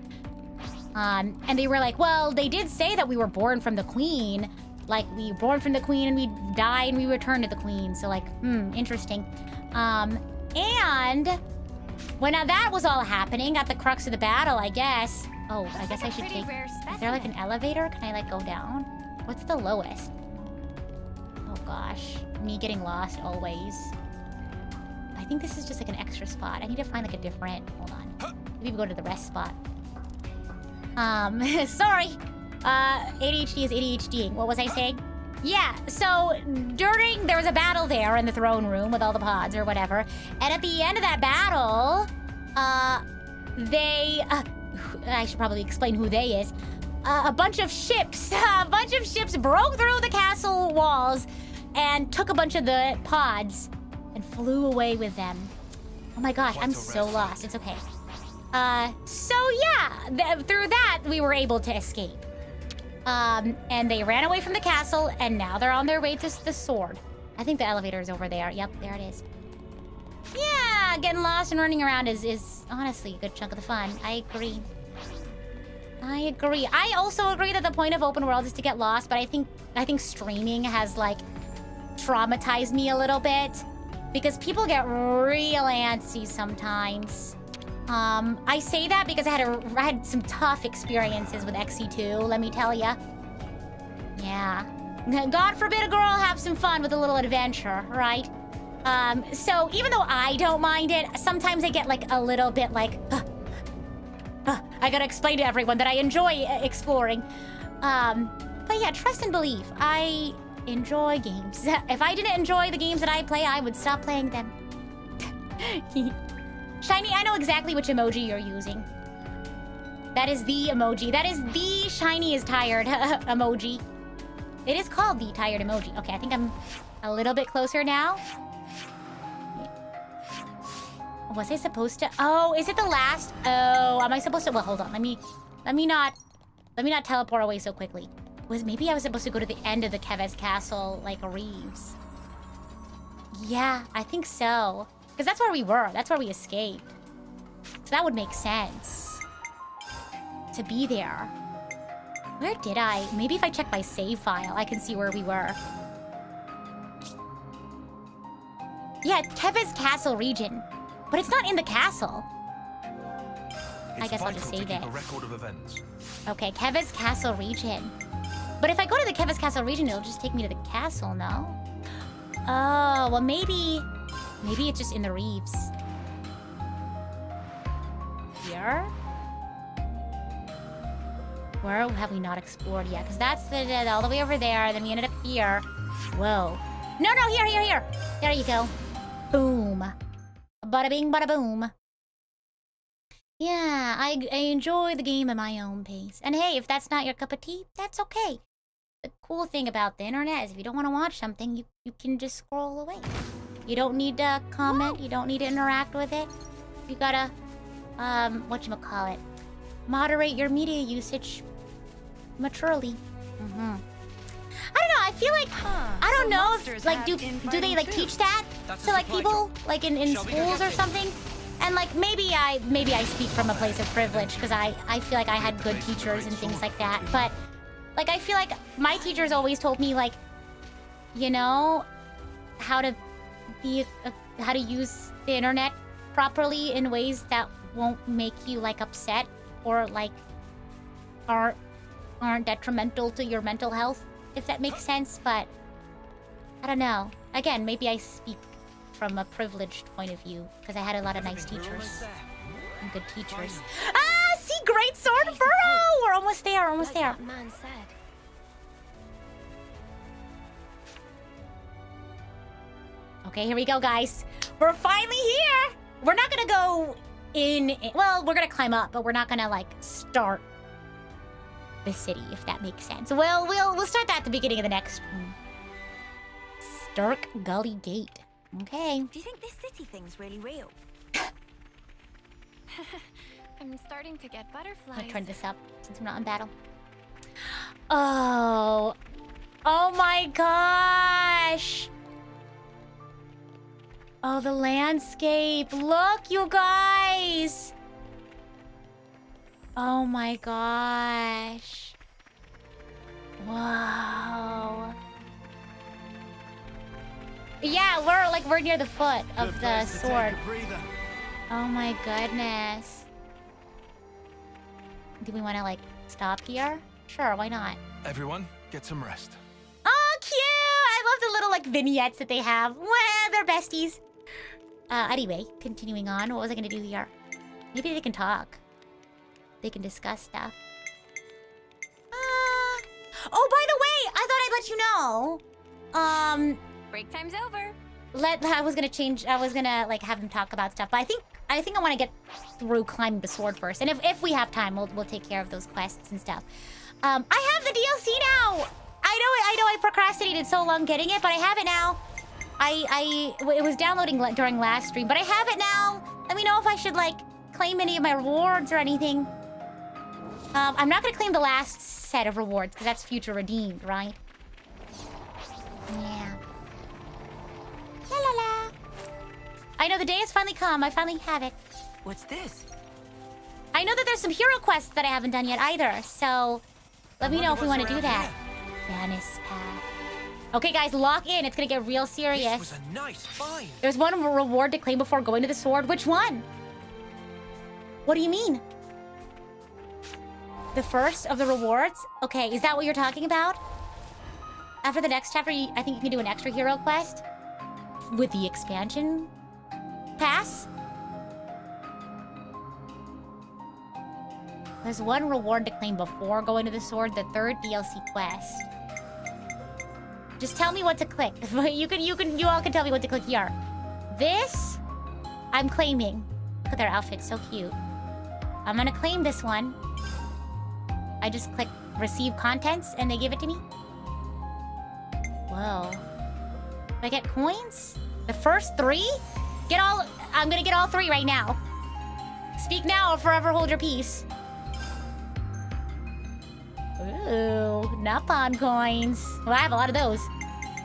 And they were like, well, they did say that we were born from the queen. Like, we were born from the queen and we died and we returned to the queen. So, like, interesting. And when that was all happening at the crux of the battle, I guess... Oh, I guess I should take... Is there, like, an elevator? Can I, like, go down? What's the lowest? Oh, gosh. Me getting lost always. I think this is just, like, an extra spot. I need to find, like, a different... Hold on. Maybe go to the rest spot. Sorry. ADHD is ADHDing. What was I saying? Yeah, so there was a battle there in the throne room with all the pods or whatever. And at the end of that battle, I should probably explain who they is. A bunch of ships broke through the castle walls and took a bunch of the pods and flew away with them. Oh my gosh, I'm so lost. It's okay. So yeah, through that, we were able to escape. And they ran away from the castle, and now they're on their way to the sword. I think the elevator is over there. Yep, there it is. Yeah, getting lost and running around is honestly a good chunk of the fun. I agree. I agree. I also agree that the point of open world is to get lost, but I think streaming has like traumatized me a little bit because people get real antsy sometimes. I say that because I had some tough experiences with XC2, let me tell ya. Yeah. God forbid a girl have some fun with a little adventure, right? So even though I don't mind it, sometimes I get like a little bit like, I gotta explain to everyone that I enjoy exploring. But yeah, trust and believe. I enjoy games. If I didn't enjoy the games that I play, I would stop playing them. Shiny, I know exactly which emoji you're using. That is the emoji. That is the Shiny is tired emoji. It is called the tired emoji. Okay, I think I'm a little bit closer now. Was I supposed to? Oh, is it the last? Oh, am I supposed to? Well, hold on. Let me not teleport away so quickly. Maybe I was supposed to go to the end of the Keves Castle, like Reeves. Yeah, I think so. Because that's where we were. That's where we escaped. So that would make sense. To be there. Where did I? Maybe if I check my save file, I can see where we were. Yeah, Keves Castle region. But it's not in the castle. I guess I'll just save it. A record of events. Okay, Keves Castle region. But if I go to the Keves Castle region, it'll just take me to the castle, no? Oh, well maybe it's just in the Reeves. Here? Where have we not explored yet? Because that's all the way over there. Then we ended up here. Whoa. No, here. There you go. Boom. Bada bing, bada boom. Yeah, I enjoy the game at my own pace. And hey, if that's not your cup of tea, that's okay. The cool thing about the internet is if you don't want to watch something, you can just scroll away. You don't need to comment. You don't need to interact with it. You gotta, whatchamacallit, moderate your media usage maturely. I don't know, I feel like, I don't know if, like, do they, like, teach that to, like, people, like, in schools or something? And, like, maybe I speak from a place of privilege, because I feel like I had good teachers and things like that, but, like, I feel like my teachers always told me, like, you know, how to use the internet properly in ways that won't make you, like, upset or, like, aren't detrimental to your mental health, if that makes sense, but I don't know. Again, maybe I speak from a privileged point of view, because I had a lot of nice teachers and good teachers. Ah, see, great sword furrow! We're almost there, almost there. That man said. Okay, here we go, guys. We're finally here! We're not gonna go in... Well, we're gonna climb up, but we're not gonna, like, start the city, if that makes sense. Well, we'll start that at the beginning of the next one. Stark Gully Gate. Okay. Do you think this city thing's really real? I'm starting to get butterflies. I'm gonna turn this up since we're not in battle. Oh. Oh my gosh. Oh, the landscape. Look, you guys. Oh my gosh. Wow. Yeah, we're near the foot of the sword. Oh my goodness. Do we want to, like, stop here? Sure, why not? Everyone, get some rest. Oh, cute! I love the little, like, vignettes that they have. Well, they're besties. Anyway, continuing on. What was I gonna do here? Maybe they can talk. They can discuss stuff. Oh, by the way, I thought I'd let you know. Break time's over. I was gonna like have them talk about stuff, but I think I want to get through climbing the sword first, and if we have time, we'll take care of those quests and stuff. I have the DLC now. I know I procrastinated so long getting it, but I have it now. It was downloading during last stream, but I have it now. Let me know if I should like claim any of my rewards or anything. I'm not gonna claim the last set of rewards because that's future redeemed, right? Yeah. La la la. I know the day has finally come. I finally have it. What's this? I know that there's some hero quests that I haven't done yet either, so let me know if we want to do that. Venice Path. Okay, guys, lock in. It's gonna get real serious. This was a nice find. There's one reward to claim before going to the sword. Which one? What do you mean? The first of the rewards? Okay, is that what you're talking about? After the next chapter, I think you can do an extra hero quest with the expansion pass. There's one reward to claim before going to the sword, the third DLC quest. Just tell me what to click. You all can tell me what to click here. This, I'm claiming. Look at their outfits, so cute. I'm gonna claim this one. I just click receive contents and they give it to me. Whoa. Do I get coins? The first 3? I'm gonna get all 3 right now. Speak now or forever hold your peace. Ooh, Napon coins. Well, I have a lot of those.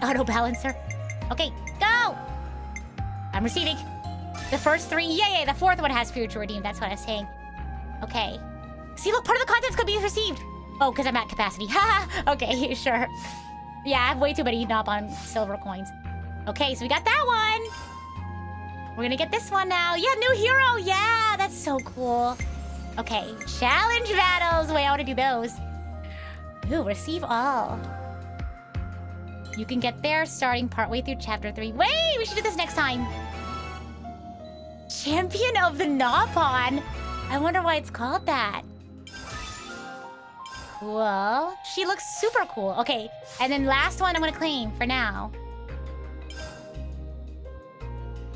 Auto balancer. Okay, go! I'm receiving. The first 3, yay! The 4th one has future redeemed. That's what I was saying. Okay. See, look, part of the contents could be received. Oh, because I'm at capacity. Haha. Okay, sure. Yeah, I have way too many Napon silver coins. Okay, so we got that one. We're gonna get this one now. Yeah, new hero. Yeah, that's so cool. Okay, challenge battles. Wait, I want to do those. Ooh, receive all. You can get there starting partway through chapter 3. Wait, we should do this next time. Champion of the Napon. I wonder why it's called that. Cool. She looks super cool. Okay, and then last one I'm gonna claim for now.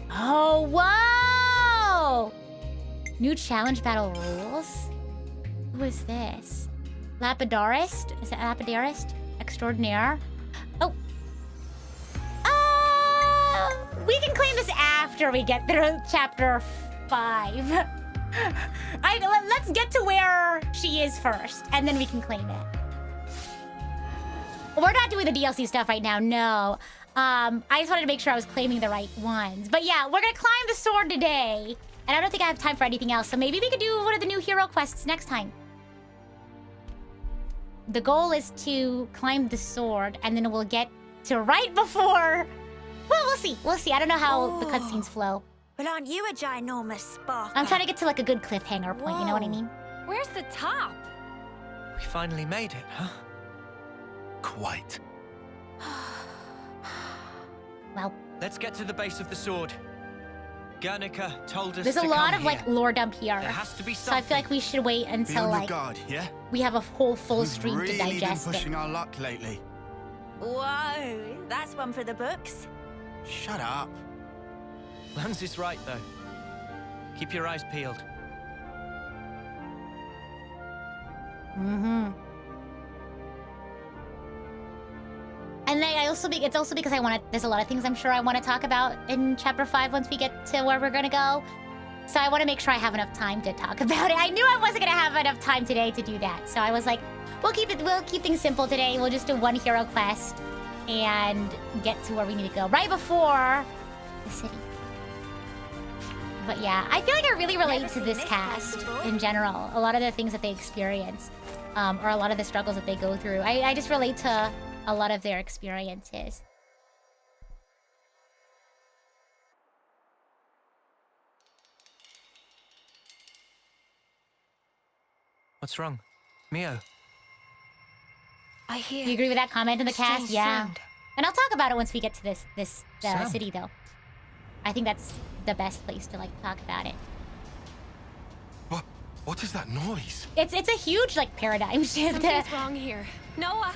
Oh, whoa! New challenge battle rules? Who is this? Lapidarist? Is it Lapidarist? Extraordinaire? Oh. We can claim this after we get through chapter 5. Let's get to where she is first, and then we can claim it. We're not doing the DLC stuff right now, no. I just wanted to make sure I was claiming the right ones. But yeah, we're gonna climb the sword today. And I don't think I have time for anything else, so maybe we could do one of the new hero quests next time. The goal is to climb the sword, and then we'll get to right before... Well, we'll see. We'll see. I don't know how the cutscenes flow. Well, aren't you a ginormous spark? I'm trying to get to like a good cliffhanger point, you know what I mean? Where's the top? We finally made it, huh? Quite. Well, let's get to the base of the sword. Guernica told us there's a lot of like lore dump here. There has to be something. So I feel like we should wait until like guard, yeah? we have a whole full stream really to digest been pushing our luck lately. Whoa, that's one for the books. Shut up. Lance is right, though. Keep your eyes peeled. Mm-hmm. And it's also because I want to. There's a lot of things I'm sure I want to talk about in chapter 5 once we get to where we're gonna go. So I want to make sure I have enough time to talk about it. I knew I wasn't gonna have enough time today to do that, so I was like, we'll keep things simple today. We'll just do one hero quest and get to where we need to go right before the city. But yeah, I feel like I really relate to this cast in general. A lot of the things that they experience, or a lot of the struggles that they go through. I just relate to a lot of their experiences. What's wrong? Mio? I hear. Do you agree with that comment in the cast? strange Yeah. sound. And I'll talk about it once we get to this Sound. city, though. I think that's the best place to like talk about it. What is that noise? It's a huge like paradigm shift. Something's wrong here. Noah.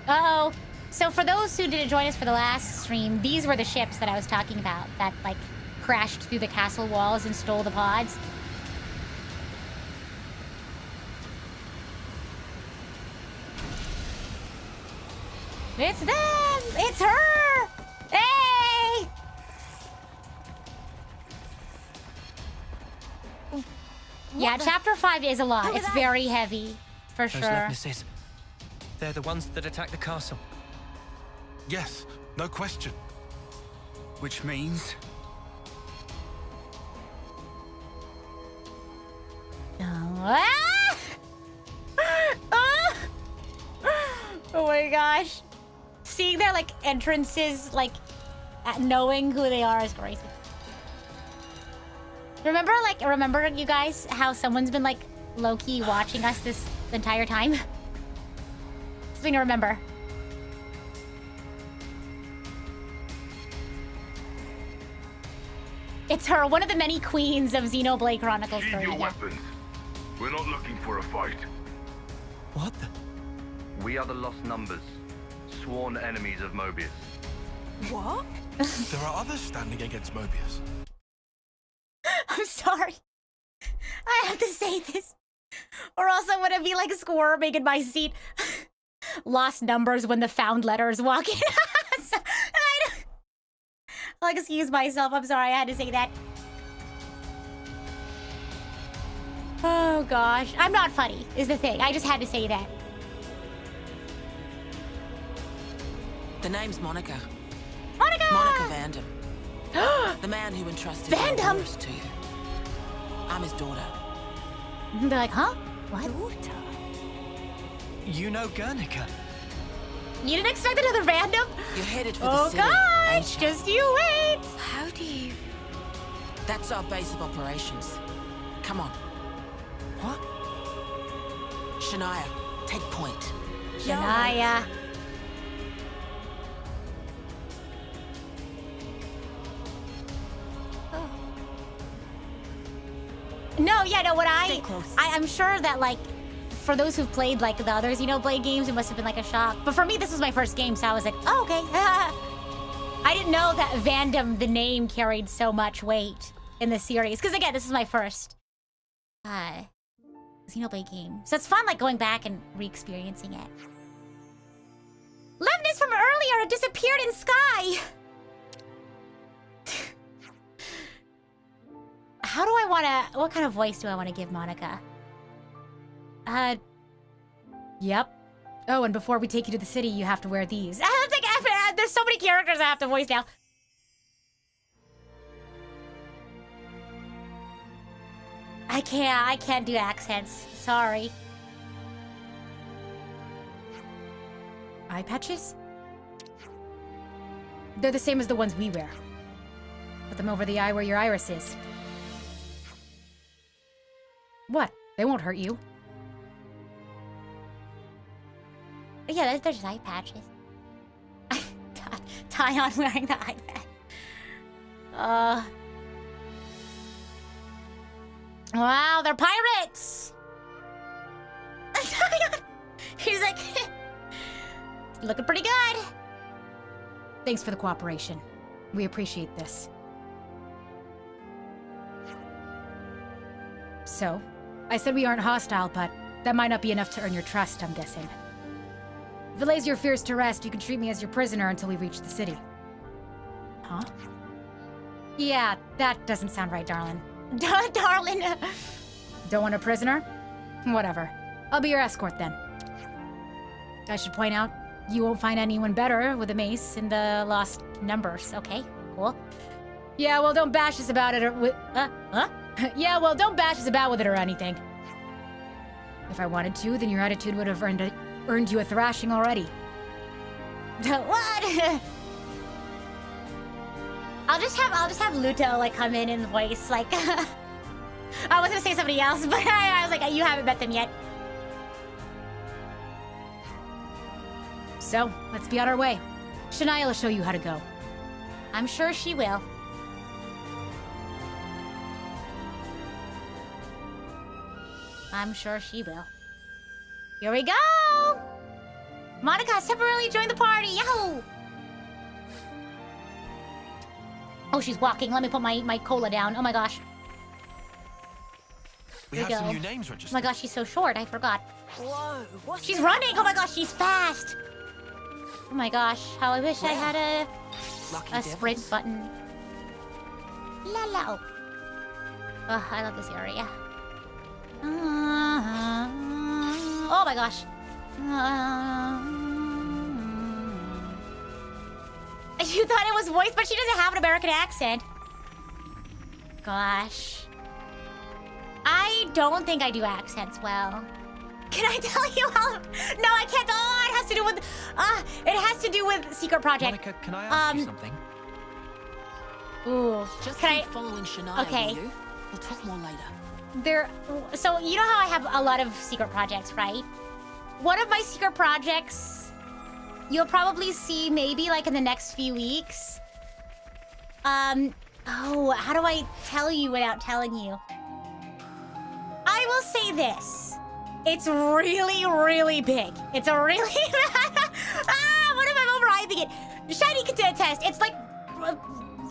Uh-oh. So for those who didn't join us for the last stream, these were the ships that I was talking about that like crashed through the castle walls and stole the pods. It's them! It's her! Hey! Yeah, chapter 5 is a lot. It's very heavy, for Those sure. Levnesses. They're the ones that attacked the castle. Yes, no question. Which means... Ah! Ah! Oh my gosh. Seeing their, like, entrances, like, knowing who they are is crazy. Remember, you guys, how someone's been, like, low-key watching us this entire time? Something to remember. It's her, one of the many queens of Xenoblade Chronicles. Sheathe your weapons. We're not looking for a fight. What the? We are the lost numbers, sworn enemies of Mobius. What? There are others standing against Mobius. I'm sorry. I have to say this. Or else I'm gonna be like squirming in my seat. Lost numbers when the found letters walk in. I'll excuse myself. I'm sorry I had to say that. Oh gosh. I'm not funny, is the thing. I just had to say that. The name's Monica. Monica! Monica Vandam. The man who entrusted Vandam to you. I'm his daughter. They're like, huh? What? Daughter? You know Guernica. You didn't expect another random? You're headed for the city. Oh ain't gosh, you? just you wait. How do you... That's our base of operations. Come on. What? Shania, take point. Shania. No, yeah, no, Stay close. I'm sure that, like, for those who've played, like, the other Xenoblade games, it must have been, like, a shock. But for me, this was my first game, so I was like, oh, okay. I didn't know that Vandam, the name, carried so much weight in the series. Because, again, this is my first Xenoblade game. So it's fun, like, going back and re-experiencing it. Levness from earlier disappeared in sky! How do I wanna... What kind of voice do I want to give Monica? Yep. Oh, and before we take you to the city, you have to wear these. It's like, there's so many characters I have to voice now. I can't do accents. Sorry. Eye patches? They're the same as the ones we wear. Put them over the eye where your iris is. What? They won't hurt you. Yeah, they're just eye patches. Tyon wearing the eye patch. Wow, they're pirates! He's like... looking pretty good. Thanks for the cooperation. We appreciate this. So, I said we aren't hostile, but that might not be enough to earn your trust, I'm guessing. If it lays your fears to rest, you can treat me as your prisoner until we reach the city. Huh? Yeah, that doesn't sound right, darling. Darling! Don't want a prisoner? Whatever. I'll be your escort then. I should point out, you won't find anyone better with a mace in the lost numbers, okay? Cool. Yeah, well, don't bash us about it or Yeah, well, don't bash us about with it or anything. If I wanted to, then your attitude would have earned you a thrashing already. What? I'll just have Luto like come in and voice like. I was gonna say somebody else, but I was like, you haven't met them yet. So let's be on our way. Shania will show you how to go. I'm sure she will. I'm sure she will. Here we go! Monica has temporarily joined the party! Yahoo! Oh, she's walking. Let me put my cola down. Oh my gosh. We have some new names registered. Oh my gosh, she's so short. I forgot. Whoa, what's She's running! Oh my gosh, she's fast! Oh my gosh, how I wish I had a sprint devils. button. La la. Oh, I love this area. Oh my gosh. You thought it was voiced, but she doesn't have an American accent. Gosh. I don't think I do accents well. Can I tell you how? No, I can't. Oh, it has to do with. It has to do with Secret Project. Monica, can I ask you something? Ooh. Just Can keep I? following Shania, Okay. will you? We'll talk more later. There. So you know how I have a lot of secret projects, right? One of my secret projects, you'll probably see maybe like in the next few weeks. Oh, how do I tell you without telling you? I will say this. It's really, really big. It's a really... what if I'm overhyping it? Shiny can attest. It's like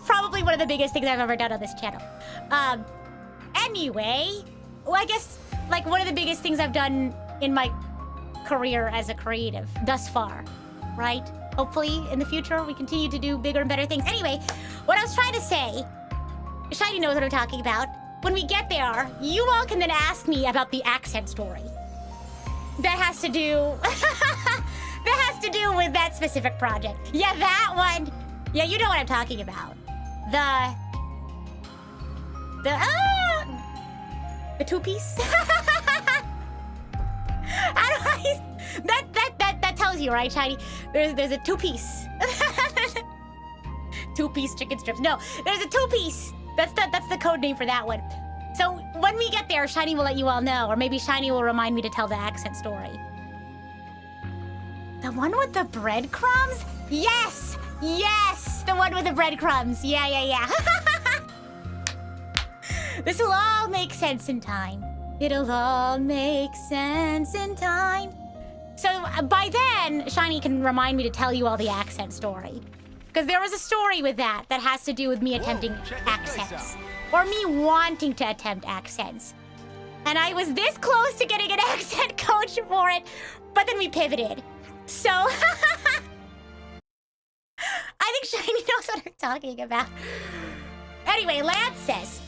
probably one of the biggest things I've ever done on this channel. Anyway, well, I guess like one of the biggest things I've done in my career as a creative thus far, right? Hopefully in the future we continue to do bigger and better things. Anyway, what I was trying to say, Shiny knows what I'm talking about. When we get there, you all can then ask me about the accent story. That has to do... that has to do with that specific project. Yeah, that one. Yeah, you know what I'm talking about. The two-piece? That tells you, right, Shiny? There's a two-piece. Two-piece chicken strips. No, there's a two-piece. That's the code name for that one. So when we get there, Shiny will let you all know, or maybe Shiny will remind me to tell the accent story. The one with the breadcrumbs? Yes! Yes! The one with the breadcrumbs. Yeah. This will all make sense in time. It'll all make sense in time. So by then, Shiny can remind me to tell you all the accent story. Because there was a story with that has to do with me attempting accents. Or me wanting to attempt accents. And I was this close to getting an accent coach for it, but then we pivoted. So, I think Shiny knows what I'm talking about. Anyway, Lance says,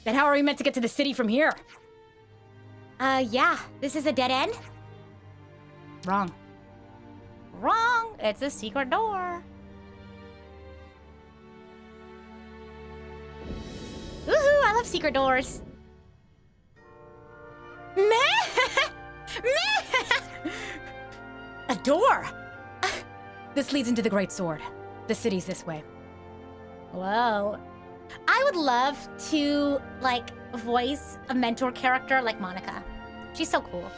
then how are we meant to get to the city from here? Yeah, this is a dead end. Wrong. Wrong, it's a secret door. Woohoo, I love secret doors. A door! This leads into the Great Sword. The city's this way. Whoa. I would love to, like, voice a mentor character like Monica. She's so cool.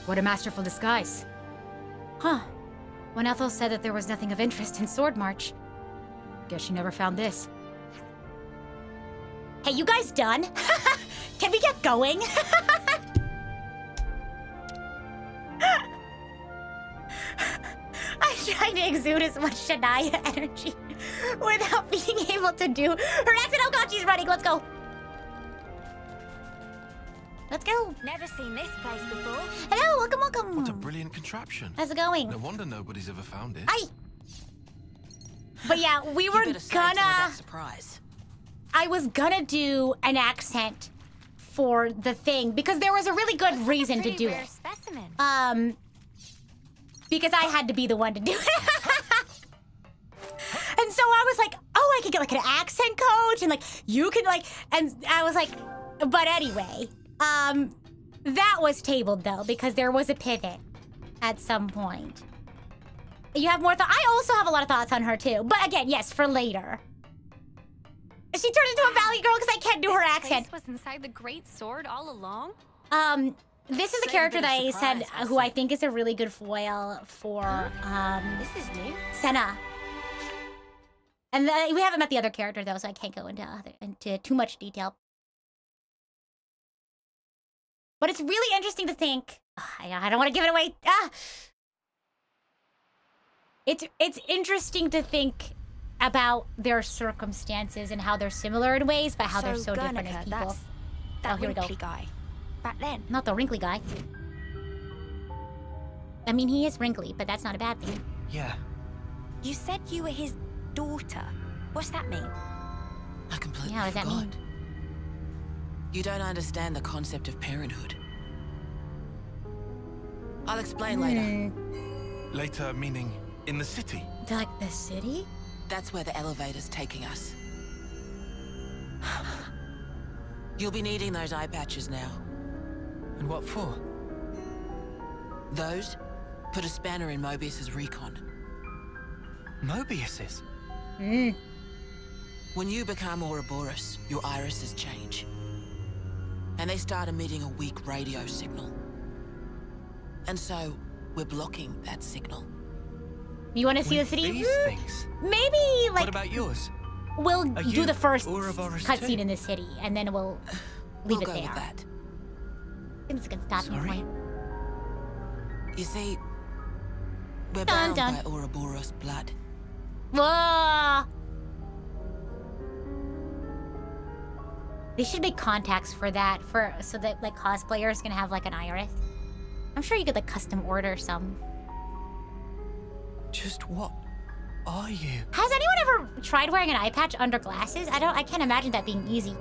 What a masterful disguise. Huh. When Ethel said that there was nothing of interest in Sword March, guess she never found this. Hey, you guys done? Can we get going? I'm trying to exude as much Shania energy without being able to do her accent. Oh god, she's running. Let's go. Let's go. Never seen this place before. Hello, welcome. What a brilliant contraption. How's it going? No wonder nobody's ever found it. But yeah, we were gonna... surprise. I was gonna do an accent for the thing because there was a really good reason to do it. Specimen. Because I had to be the one to do it. And so I was like, oh, I could get like an accent coach and like you could like, and I was like, but anyway, that was tabled though because there was a pivot at some point. You have more thoughts? I also have a lot of thoughts on her too, but again, yes, for later. She turned into a valley girl because I can't do her accent. Was inside the Great Sword all along? This is a character that I said who I think is a really good foil for, This is new. Senna. And we haven't met the other character though, so I can't go into too much detail. But it's really interesting to think. I don't want to give it away. It's interesting to think about their circumstances and how they're similar in ways, but how they're so different as people. That here we go. wrinkly guy. Back then. Not the wrinkly guy. I mean, he is wrinkly, but that's not a bad thing. Yeah, You said you were his daughter. What's that mean? I completely Yeah, what does that forgot. mean? You don't understand the concept of parenthood. I'll explain later. Later, meaning in the city. Like the city? That's where the elevator's taking us. You'll be needing those eye patches now. And what for? Those put a spanner in Mobius's recon. Mobius's? When you become Ouroboros, your irises change. And they start emitting a weak radio signal. And so, we're blocking that signal. You want to see the With city? these things? Maybe, like, What about yours? we'll Are do you the first Ouroboros cutscene too? in the city, and then we'll We'll leave it go there. with that. I think it's a good stopping Sorry? point. You see, we're Dun, bound dun. by Ouroboros blood. Whoa! They should make contacts for that, so that like cosplayers can have like an iris. I'm sure you could like custom order some. Just what are you? Has anyone ever tried wearing an eye patch under glasses? I can't imagine that being easy.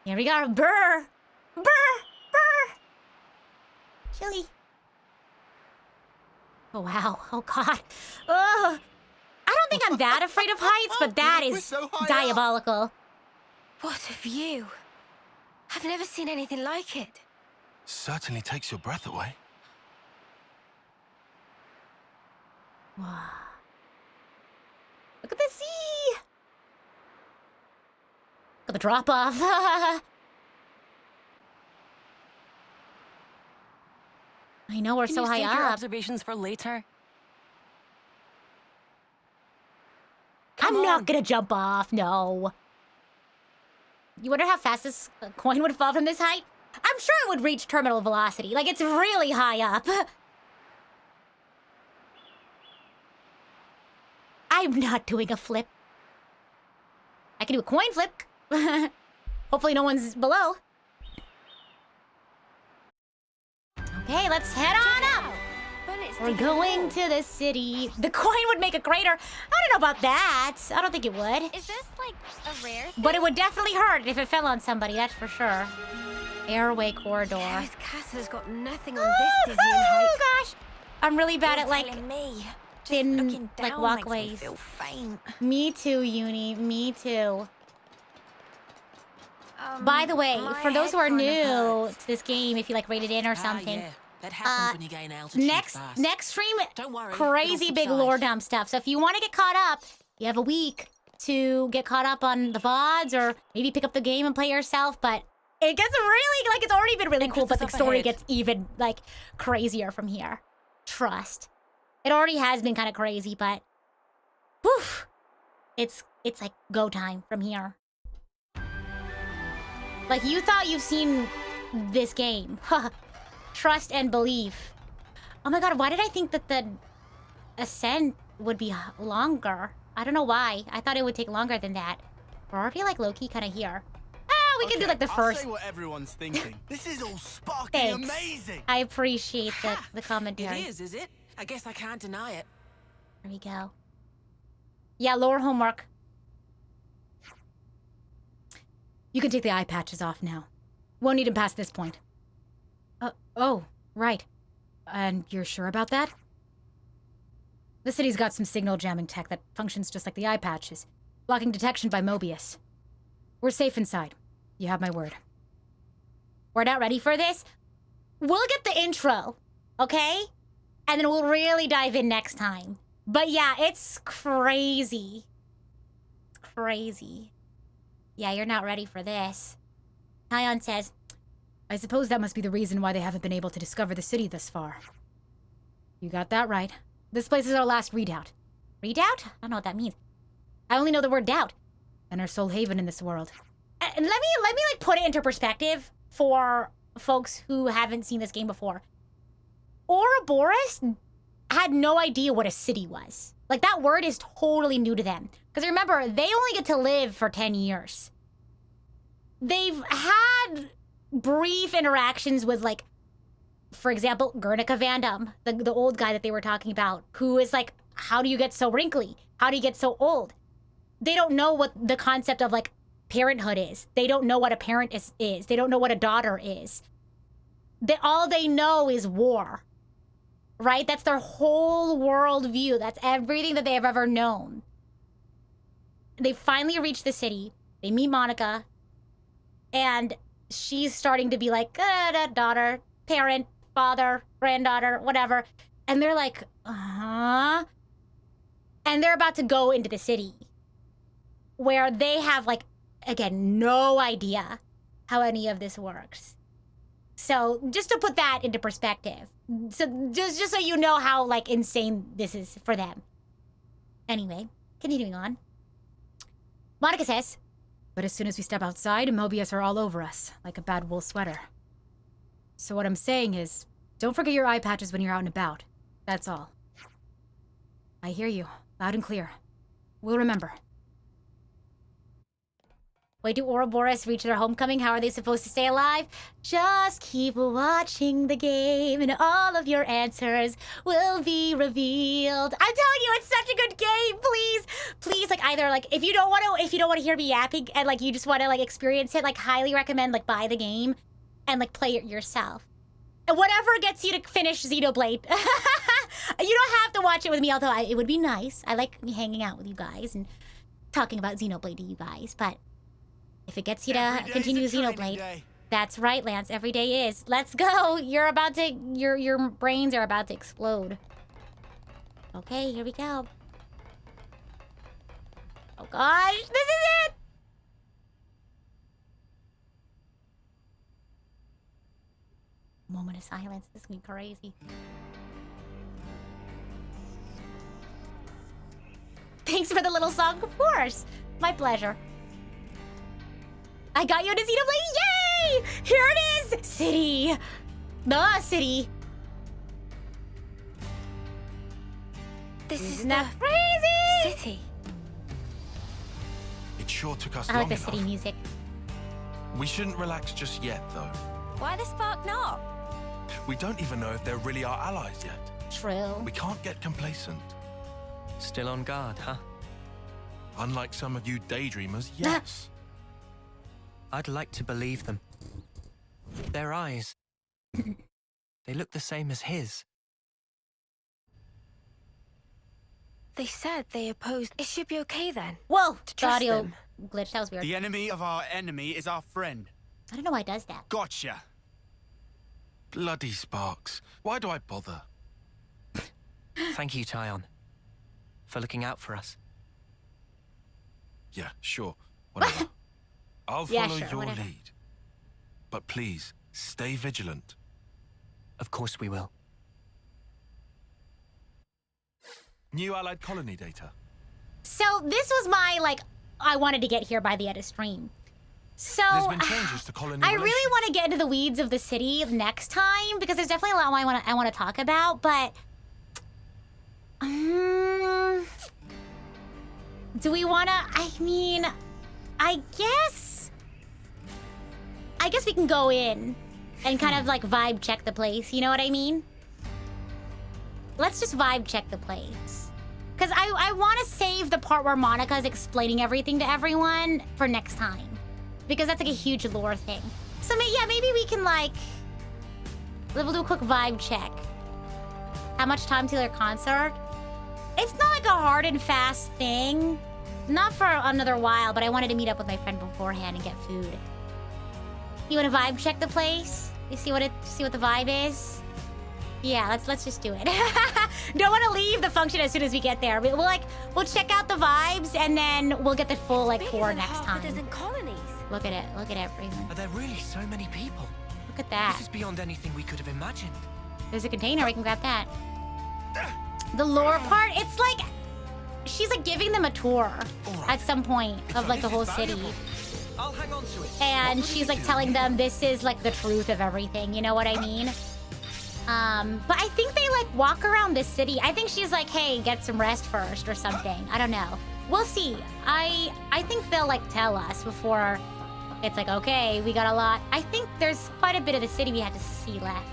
Here we go. Brr! Brr! Brr! Chilly. Oh, wow. Oh, God. Oh. I don't think I'm that afraid of heights, but that We're is so high up. diabolical. What a view. I've never seen anything like it. Certainly takes your breath away. Wow. Look at the sea! Look at the drop-off. I know, we're so high Save your up. observations for later. I'm not gonna jump off, no. You wonder how fast this coin would fall from this height? I'm sure it would reach terminal velocity. Like, it's really high up. I'm not doing a flip. I can do a coin flip. Hopefully no one's below. Okay, let's head on up. We're going to the city. The coin would make a crater. I don't know about that. I don't think it would. Is this like a rare thing? But it would definitely hurt if it fell on somebody, that's for sure. Airway corridor. This castle's got nothing on this dizzying height. Oh gosh. I'm really bad You're at like telling me. Just thin looking like down walkways. makes me feel faint. Me too, Uni. Me too. By the way, my for those who are head kinda new hurts. to this game, if you like rated in or something, Ah, yeah. That happens when you gain altitude next fast. stream, Don't worry, crazy it'll big subside. lore dump stuff. So if you want to get caught up, you have a week to get caught up on the VODs or maybe pick up the game and play yourself. But it gets really, like, it's already been really cool, but the up story ahead. gets even, like, crazier from here. Trust. It already has been kind of crazy, but whew, it's like go time from here. Like, you thought you've seen this game. Trust and belief. Oh my god, why did I think that the ascent would be longer? I don't know why. I thought it would take longer than that. We're already like low-key kind of here. Ah, we can do like the I'll first. say what everyone's thinking. This is all sparkly Thanks. amazing. I appreciate the It commentary. is it? I guess I can't deny it. There we go. Yeah, lower homework. You can take the eye patches off now. Won't need them past this point. Oh, right. And you're sure about that? The city's got some signal jamming tech that functions just like the eye patches, blocking detection by Mobius. We're safe inside. You have my word. We're not ready for this? We'll get the intro, okay? And then we'll really dive in next time. But yeah, it's crazy. It's crazy. Yeah, you're not ready for this. Tyon says, I suppose that must be the reason why they haven't been able to discover the city thus far. You got that right. This place is our last redoubt. Redoubt? I don't know what that means. I only know the word doubt. And our sole haven in this world. And let me like put it into perspective for folks who haven't seen this game before. Ouroboros had no idea what a city was. Like, that word is totally new to them. Because remember, they only get to live for 10 years. they've had brief interactions with, like, for example, Guernica Vandam, the old guy that they were talking about, who is like, how do you get so wrinkly? How do you get so old? They don't know what the concept of, like, parenthood is. They don't know what a parent is. They don't know what a daughter is. All they know is war, right? That's their whole world view. That's everything that they have ever known. They finally reach the city. They meet Monica, and she's starting to be like, daughter, parent, father, granddaughter, whatever. And they're like, and they're about to go into the city, where they have, like, again, no idea how any of this works. So just to put that into perspective, so just so you know how, like, insane this is for them. Anyway, continuing on. Monica says, but as soon as we step outside, Mobius are all over us, like a bad wool sweater. So what I'm saying is, don't forget your eye patches when you're out and about. That's all. I hear you, loud and clear. We'll remember. Wait, do Ouroboros reach their homecoming? How are they supposed to stay alive? Just keep watching the game and all of your answers will be revealed. I'm telling you, it's such a good game. Please, like, either, like, if you don't want to hear me yapping and, like, you just want to, like, experience it, like, highly recommend, like, buy the game and, like, play it yourself. And whatever gets you to finish Xenoblade. You don't have to watch it with me, although it would be nice. I like hanging out with you guys and talking about Xenoblade to you guys, but if it gets you to continue Xenoblade, that's right, Lance. Every day is. Let's go. You're about to. Your brains are about to explode. Okay, here we go. Oh gosh, this is it. Moment of silence. This is gonna be crazy. Thanks for the little song, of course. My pleasure. I got you into Xenoblade! Yay! Here it is! City! The city! This Isn't that crazy? City. It sure took us I long like the enough. city music. We shouldn't relax just yet, though. Why the spark not? We don't even know if they're really our allies yet. True. We can't get complacent. Still on guard, huh? Unlike some of you daydreamers, yes. I'd like to believe them. Their eyes. They look the same as his. They said they opposed. It should be okay then. Whoa! The trust audio them. glitch. That was weird. The enemy of our enemy is our friend. I don't know why it does that. Gotcha. Bloody Sparks. Why do I bother? Thank you, Tyon, for looking out for us. Yeah, sure. Whatever. I'll Yeah, follow sure, your whatever. lead. But please, stay vigilant. Of course we will. New allied colony data. So this was my, like, I wanted to get here by the end of stream. So There's been changes to colony I relations. really want to get into the weeds of the city next time because there's definitely a lot I want to talk about, but do we want to? I mean, I guess we can go in and kind of like vibe check the place. You know what I mean? Let's just vibe check the place. Because I want to save the part where Monica is explaining everything to everyone for next time. Because that's like a huge lore thing. So maybe we can like... We'll do a quick vibe check. How much time till their concert? It's not like a hard and fast thing. Not for another while, but I wanted to meet up with my friend beforehand and get food. You want to vibe check the place? You see what the vibe is? Yeah, let's just do it. Don't want to leave the function as soon as we get there. We'll check out the vibes and then we'll get the full like tour next time. Colonies. Look at it. Look at everything. Are there really so many people? Look at that. This is beyond anything we could have imagined. There's a container. We can grab that. The lore part, it's like she's like giving them a tour at some point of like the whole city. I'll hang on to it. And she's like telling them this is like the truth of everything. You know what I mean? But I think they like walk around the city. I think she's like, hey, get some rest first or something. I don't know. We'll see. I think they'll like tell us before it's like, okay, we got a lot. I think there's quite a bit of the city we had to see left.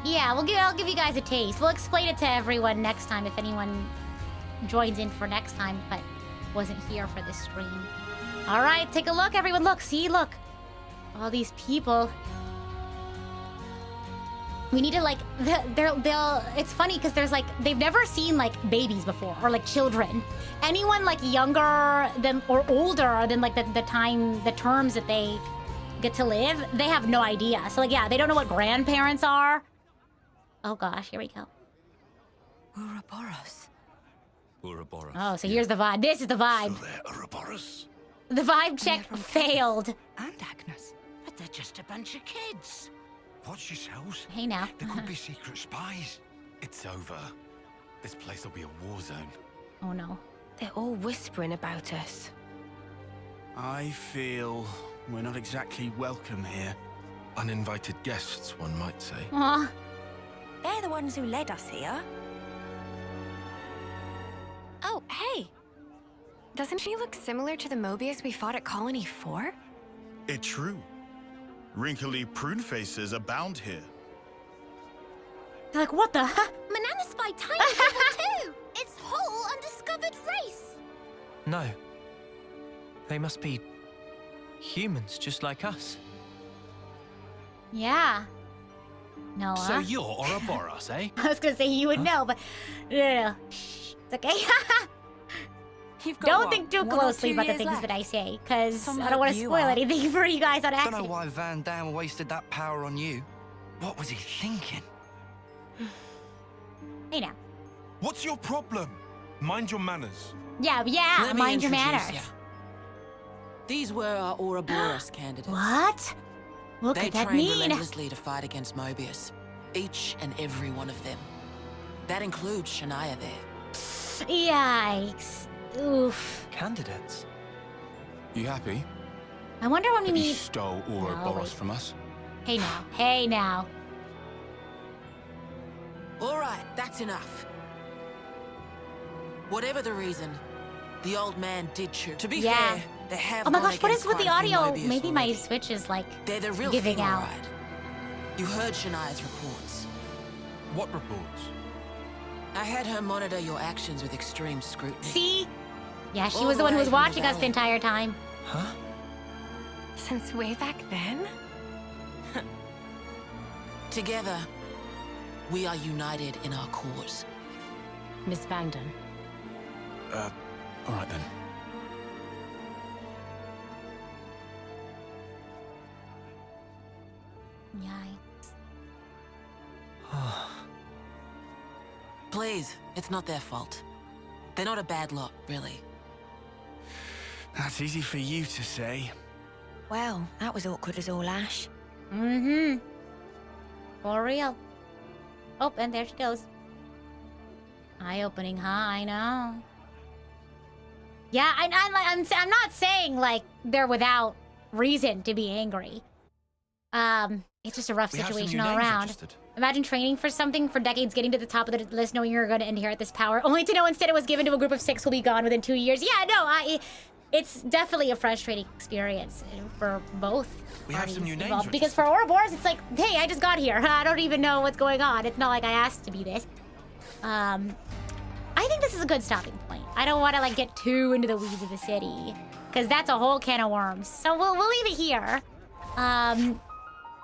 Yeah, I'll give you guys a taste. We'll explain it to everyone next time if anyone joins in for next time, but wasn't here for this stream. All right, take a look, everyone. Look, see, look. All these people. We need to like, it's funny because there's like, they've never seen like babies before or like children. Anyone like younger than or older than like the terms that they get to live, they have no idea. So like, yeah, they don't know what grandparents are. Oh gosh, here we go. Ouroboros. Ouroboros. Oh, so here's the vibe. This is the vibe. So they're Ouroboros. The vibe check failed. And Agnes. But they're just a bunch of kids. Watch yourselves. Hey now. There could be secret spies. It's over. This place will be a war zone. Oh no. They're all whispering about us. I feel we're not exactly welcome here. Uninvited guests, one might say. Aw. They're the ones who led us here. Oh, hey. Doesn't she look similar to the Mobius we fought at Colony 4? It's true. Wrinkly prune faces abound here. They're like, what the huh? Banana spy tiny people too! It's whole undiscovered race! No. They must be humans just like us. Yeah. No, So you're Ouroboros, eh? I was gonna say you would know, but no. Shh, it's okay. Don't think too closely about the things that I say, because I don't want to spoil anything for you guys on I don't accident. know why Van Damme wasted that power on you. What was he thinking? Hey now. What's your problem? Mind your manners. Yeah, Let me mind your introduce manners. ya. These were our Ouroboros candidates. What? What They could that trained mean? relentlessly to fight against Mobius. Each and every one of them. That includes Shania there. Yikes. Oof. Candidates? You happy? I wonder when we That you meet... stole No, Ouroboros wait. from us? Hey now. Hey now. All right, that's enough. Whatever the reason, the old man did choose. To be Yeah. fair, they have Oh my gone gosh, what is against with the quite a few audio? Mobius Maybe my already. Switch is like They're the real giving thing, out. all right. You heard Shania's reports. What reports? I had her monitor your actions with extreme scrutiny. See? Yeah, she All was the the one who way was from the watching us the valley. entire time. Huh? Since way back then? Together, we are united in our cause. Miss Vanden. All right then. Yikes. Please, it's not their fault. They're not a bad lot, really. That's easy for you to say. Well, that was awkward as all ash. Mm-hmm. For real. Oh, and there she goes. Eye-opening, huh? I know. Yeah, I'm not saying, like, they're without reason to be angry. It's just a rough We have some situation new all names around. registered. Imagine training for something for decades, getting to the top of the list, knowing you're going to inherit this power, only to know instead it was given to a group of 6 who'll be gone within 2 years. Yeah, no, it's definitely a frustrating experience for both We have parties some new names involved. Because for Ouroboros, it's like, hey, I just got here. I don't even know what's going on. It's not like I asked to be this. I think this is a good stopping point. I don't want to like get too into the weeds of the city, because that's a whole can of worms. So we'll leave it here.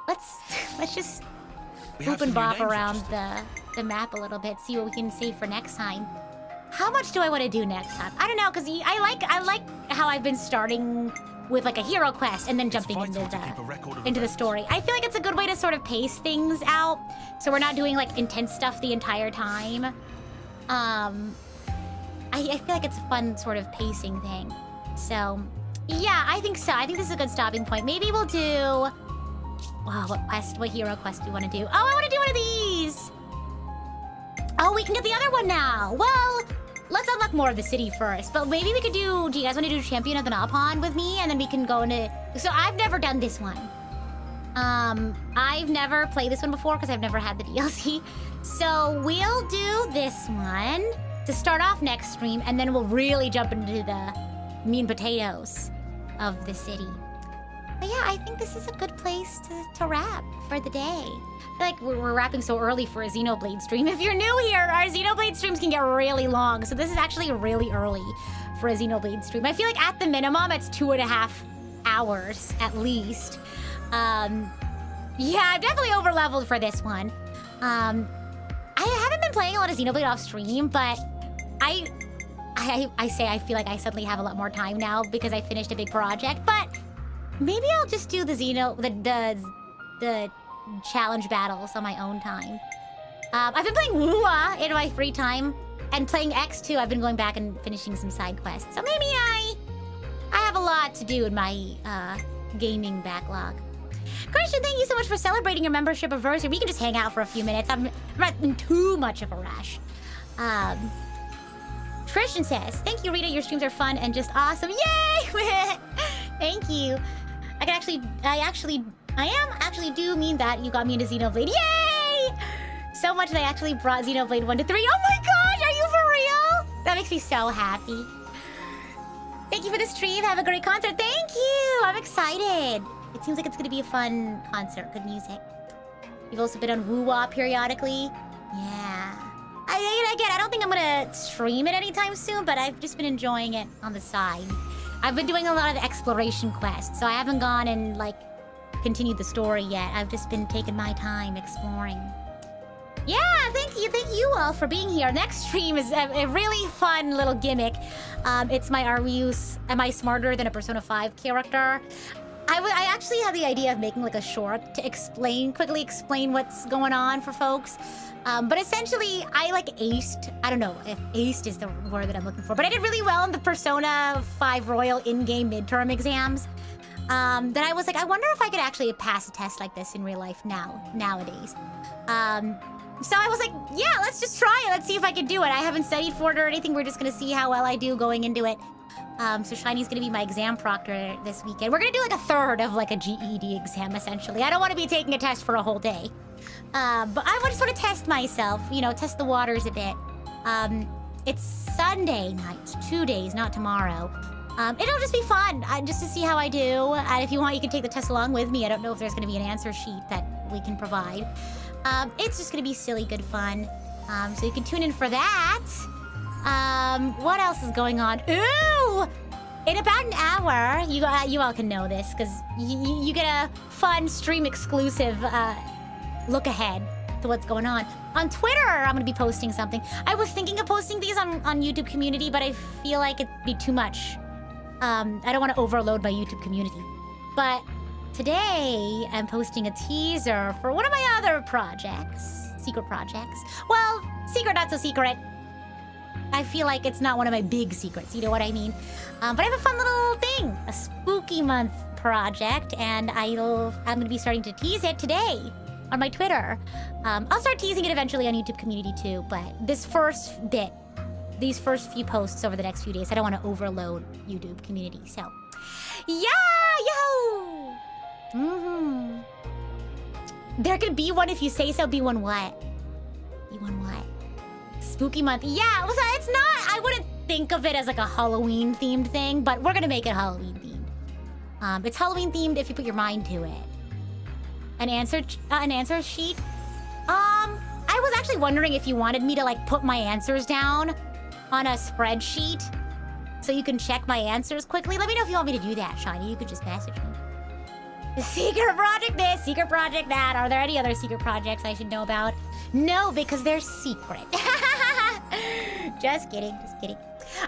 Let's just boop and bop around the map a little bit, see what we can save for next time. How much do I want to do next time? I don't know, because I like how I've been starting with like a hero quest and then jumping into the story. I feel like it's a good way to sort of pace things out, so we're not doing like intense stuff the entire time. I feel like it's a fun sort of pacing thing. So, yeah, I think so. I think this is a good stopping point. Maybe we'll do... Wow, what hero quest do you want to do? Oh, I want to do one of these! Oh, we can get the other one now. Well, let's unlock more of the city first. But maybe we could do you guys want to do Champion of the Nopon with me? And then we can go into... So I've never done this one. I've never played this one before because I've never had the DLC. So we'll do this one to start off next stream, and then we'll really jump into meat and potatoes of the city. But yeah, I think this is a good place to wrap for the day. I feel like we're wrapping so early for a Xenoblade stream. If you're new here, our Xenoblade streams can get really long, so this is actually really early for a Xenoblade stream. I feel like at the minimum, it's 2.5 hours at least. Yeah, I'm definitely over-leveled for this one. I haven't been playing a lot of Xenoblade off stream, but I feel like I suddenly have a lot more time now because I finished a big project, but maybe I'll just do the the challenge battles on my own time. I've been playing WUA in my free time, and playing X2, I've been going back and finishing some side quests. So maybe I have a lot to do in my gaming backlog. Christian, thank you so much for celebrating your membership anniversary. We can just hang out for a few minutes. I'm not in too much of a rush. Christian says, thank you, Rita. Your streams are fun and just awesome. Yay! Thank you. I actually do mean that you got me into Xenoblade. Yay! So much that I actually brought Xenoblade 1 to 3. Oh my gosh, are you for real? That makes me so happy. Thank you for the stream. Have a great concert. Thank you. I'm excited. It seems like it's going to be a fun concert. Good music. You've also been on WUWA periodically. Yeah. I don't think I'm going to stream it anytime soon, but I've just been enjoying it on the side. I've been doing a lot of exploration quests, so I haven't gone and, like, continued the story yet. I've just been taking my time exploring. Yeah, thank you all for being here. Next stream is a really fun little gimmick. It's my Am I Smarter Than a Persona 5 character? I actually had the idea of making like a short to quickly explain what's going on for folks. But essentially, I like aced. I don't know if aced is the word that I'm looking for, but I did really well in the Persona 5 Royal in-game midterm exams. That I was like, I wonder if I could actually pass a test like this in real life nowadays. So I was like, yeah, let's just try it. Let's see if I can do it. I haven't studied for it or anything. We're just gonna see how well I do going into it. So Shiny's gonna be my exam proctor this weekend. We're gonna do like a third of like a GED exam, essentially. I don't want to be taking a test for a whole day. But I want to sort of test myself, you know, test the waters a bit. It's Sunday night, 2 days, not tomorrow. It'll just be fun, just to see how I do. And if you want, you can take the test along with me. I don't know if there's gonna be an answer sheet that we can provide. It's just gonna be silly, good fun. So you can tune in for that. What else is going on? Ooh! In about an hour, you all can know this, because you get a fun stream exclusive look ahead to what's going on. On Twitter, I'm gonna be posting something. I was thinking of posting these on YouTube community, but I feel like it'd be too much. I don't want to overload my YouTube community. But today, I'm posting a teaser for one of my other projects. Secret projects. Well, secret, not so secret. I feel like it's not one of my big secrets, you know what I mean? But I have a fun little thing, a spooky month project, and I'm gonna be starting to tease it today on my Twitter. I'll start teasing it eventually on YouTube community too, but this first bit, these first few posts over the next few days, I don't want to overload YouTube community, so. Yeah, yo! There could be one if you say so. Be one what? Be one what? Spooky month. Yeah, so it's not, I wouldn't think of it as like a Halloween themed thing, but we're gonna make it Halloween themed. It's Halloween themed if you put your mind to it. An answer sheet? I was actually wondering if you wanted me to like put my answers down on a spreadsheet so you can check my answers quickly. Let me know if you want me to do that, Shiny. You could just message me. Secret project this, secret project that. Are there any other secret projects I should know about? No, because they're secret. Just kidding, just kidding.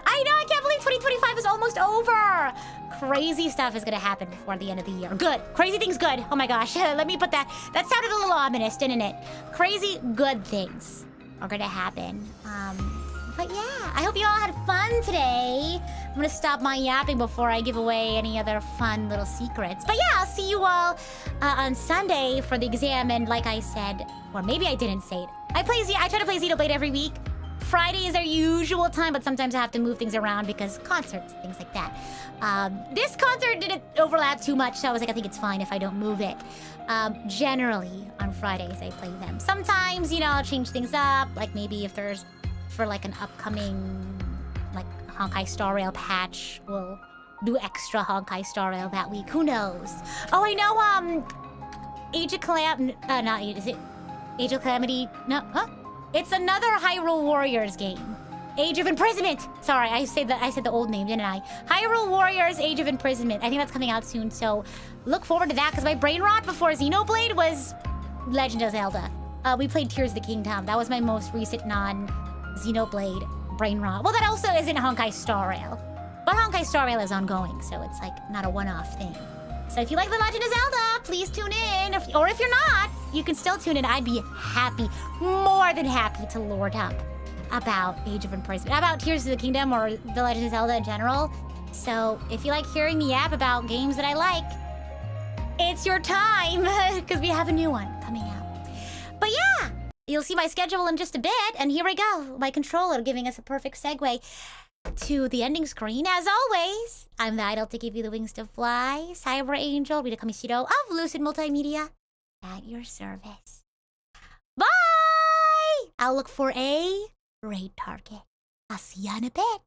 I know, I can't believe 2025 is almost over. Crazy stuff is gonna happen before the end of the year. Good, crazy things good. Oh my gosh, let me put that. That sounded a little ominous, didn't it? Crazy good things are gonna happen. But yeah, I hope you all had fun today. I'm gonna stop my yapping before I give away any other fun little secrets. But yeah, I'll see you all on Sunday for the exam. And like I said, or maybe I didn't say it, I try to play Xenoblade every week. Friday is our usual time, but sometimes I have to move things around because concerts, things like that. This concert didn't overlap too much, so I was like, I think it's fine if I don't move it. Generally, on Fridays, I play them. Sometimes, you know, I'll change things up, like maybe if there's for like an upcoming like Honkai Star Rail patch will do extra Honkai Star Rail that week. Who knows? Oh, I know, Age of is it Age of Calamity? No, huh? It's another Hyrule Warriors game. Age of Imprisonment! Sorry, I said the old name, didn't I? Hyrule Warriors Age of Imprisonment. I think that's coming out soon, so look forward to that, because my brain rot before Xenoblade was Legend of Zelda. We played Tears of the Kingdom. That was my most recent non-Xenoblade brain rot. Well, that also isn't Honkai Star Rail. But Honkai Star Rail is ongoing, so it's like not a one-off thing. So if you like The Legend of Zelda, please tune in. Or if you're not, you can still tune in. I'd be happy, more than happy, to lord up about Age of Imprisonment, about Tears of the Kingdom or The Legend of Zelda in general. So if you like hearing me yap about games that I like, it's your time, because we have a new one coming out. But yeah, you'll see my schedule in just a bit, and here we go. My controller giving us a perfect segue to the ending screen. As always, I'm the idol to give you the wings to fly, Cyber Angel, Rita Kamishiro of Lucid Multimedia, at your service. Bye! I'll look for a raid target. I'll see you in a bit.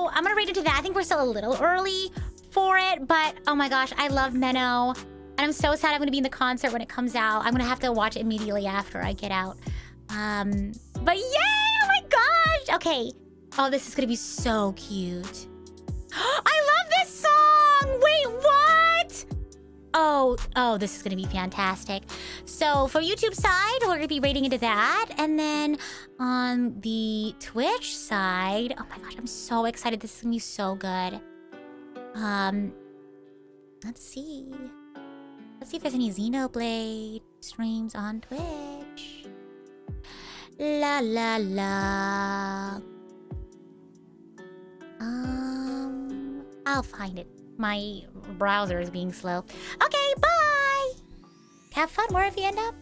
I'm gonna read into that. I think we're still a little early for it, but oh my gosh, I love Menno. And I'm so sad I'm gonna be in the concert when it comes out. I'm gonna have to watch it immediately after I get out. But yay! Oh my gosh! Okay. Oh, this is gonna be so cute. I love this song! Wait, what? Oh, this is gonna be fantastic. So for YouTube side, we're gonna be rating into that. And then on the Twitch side, oh my gosh, I'm so excited. This is gonna be so good. Let's see. Let's see if there's any Xenoblade streams on Twitch. La la la. I'll find it. My browser is being slow. Okay, bye! Have fun wherever you end up.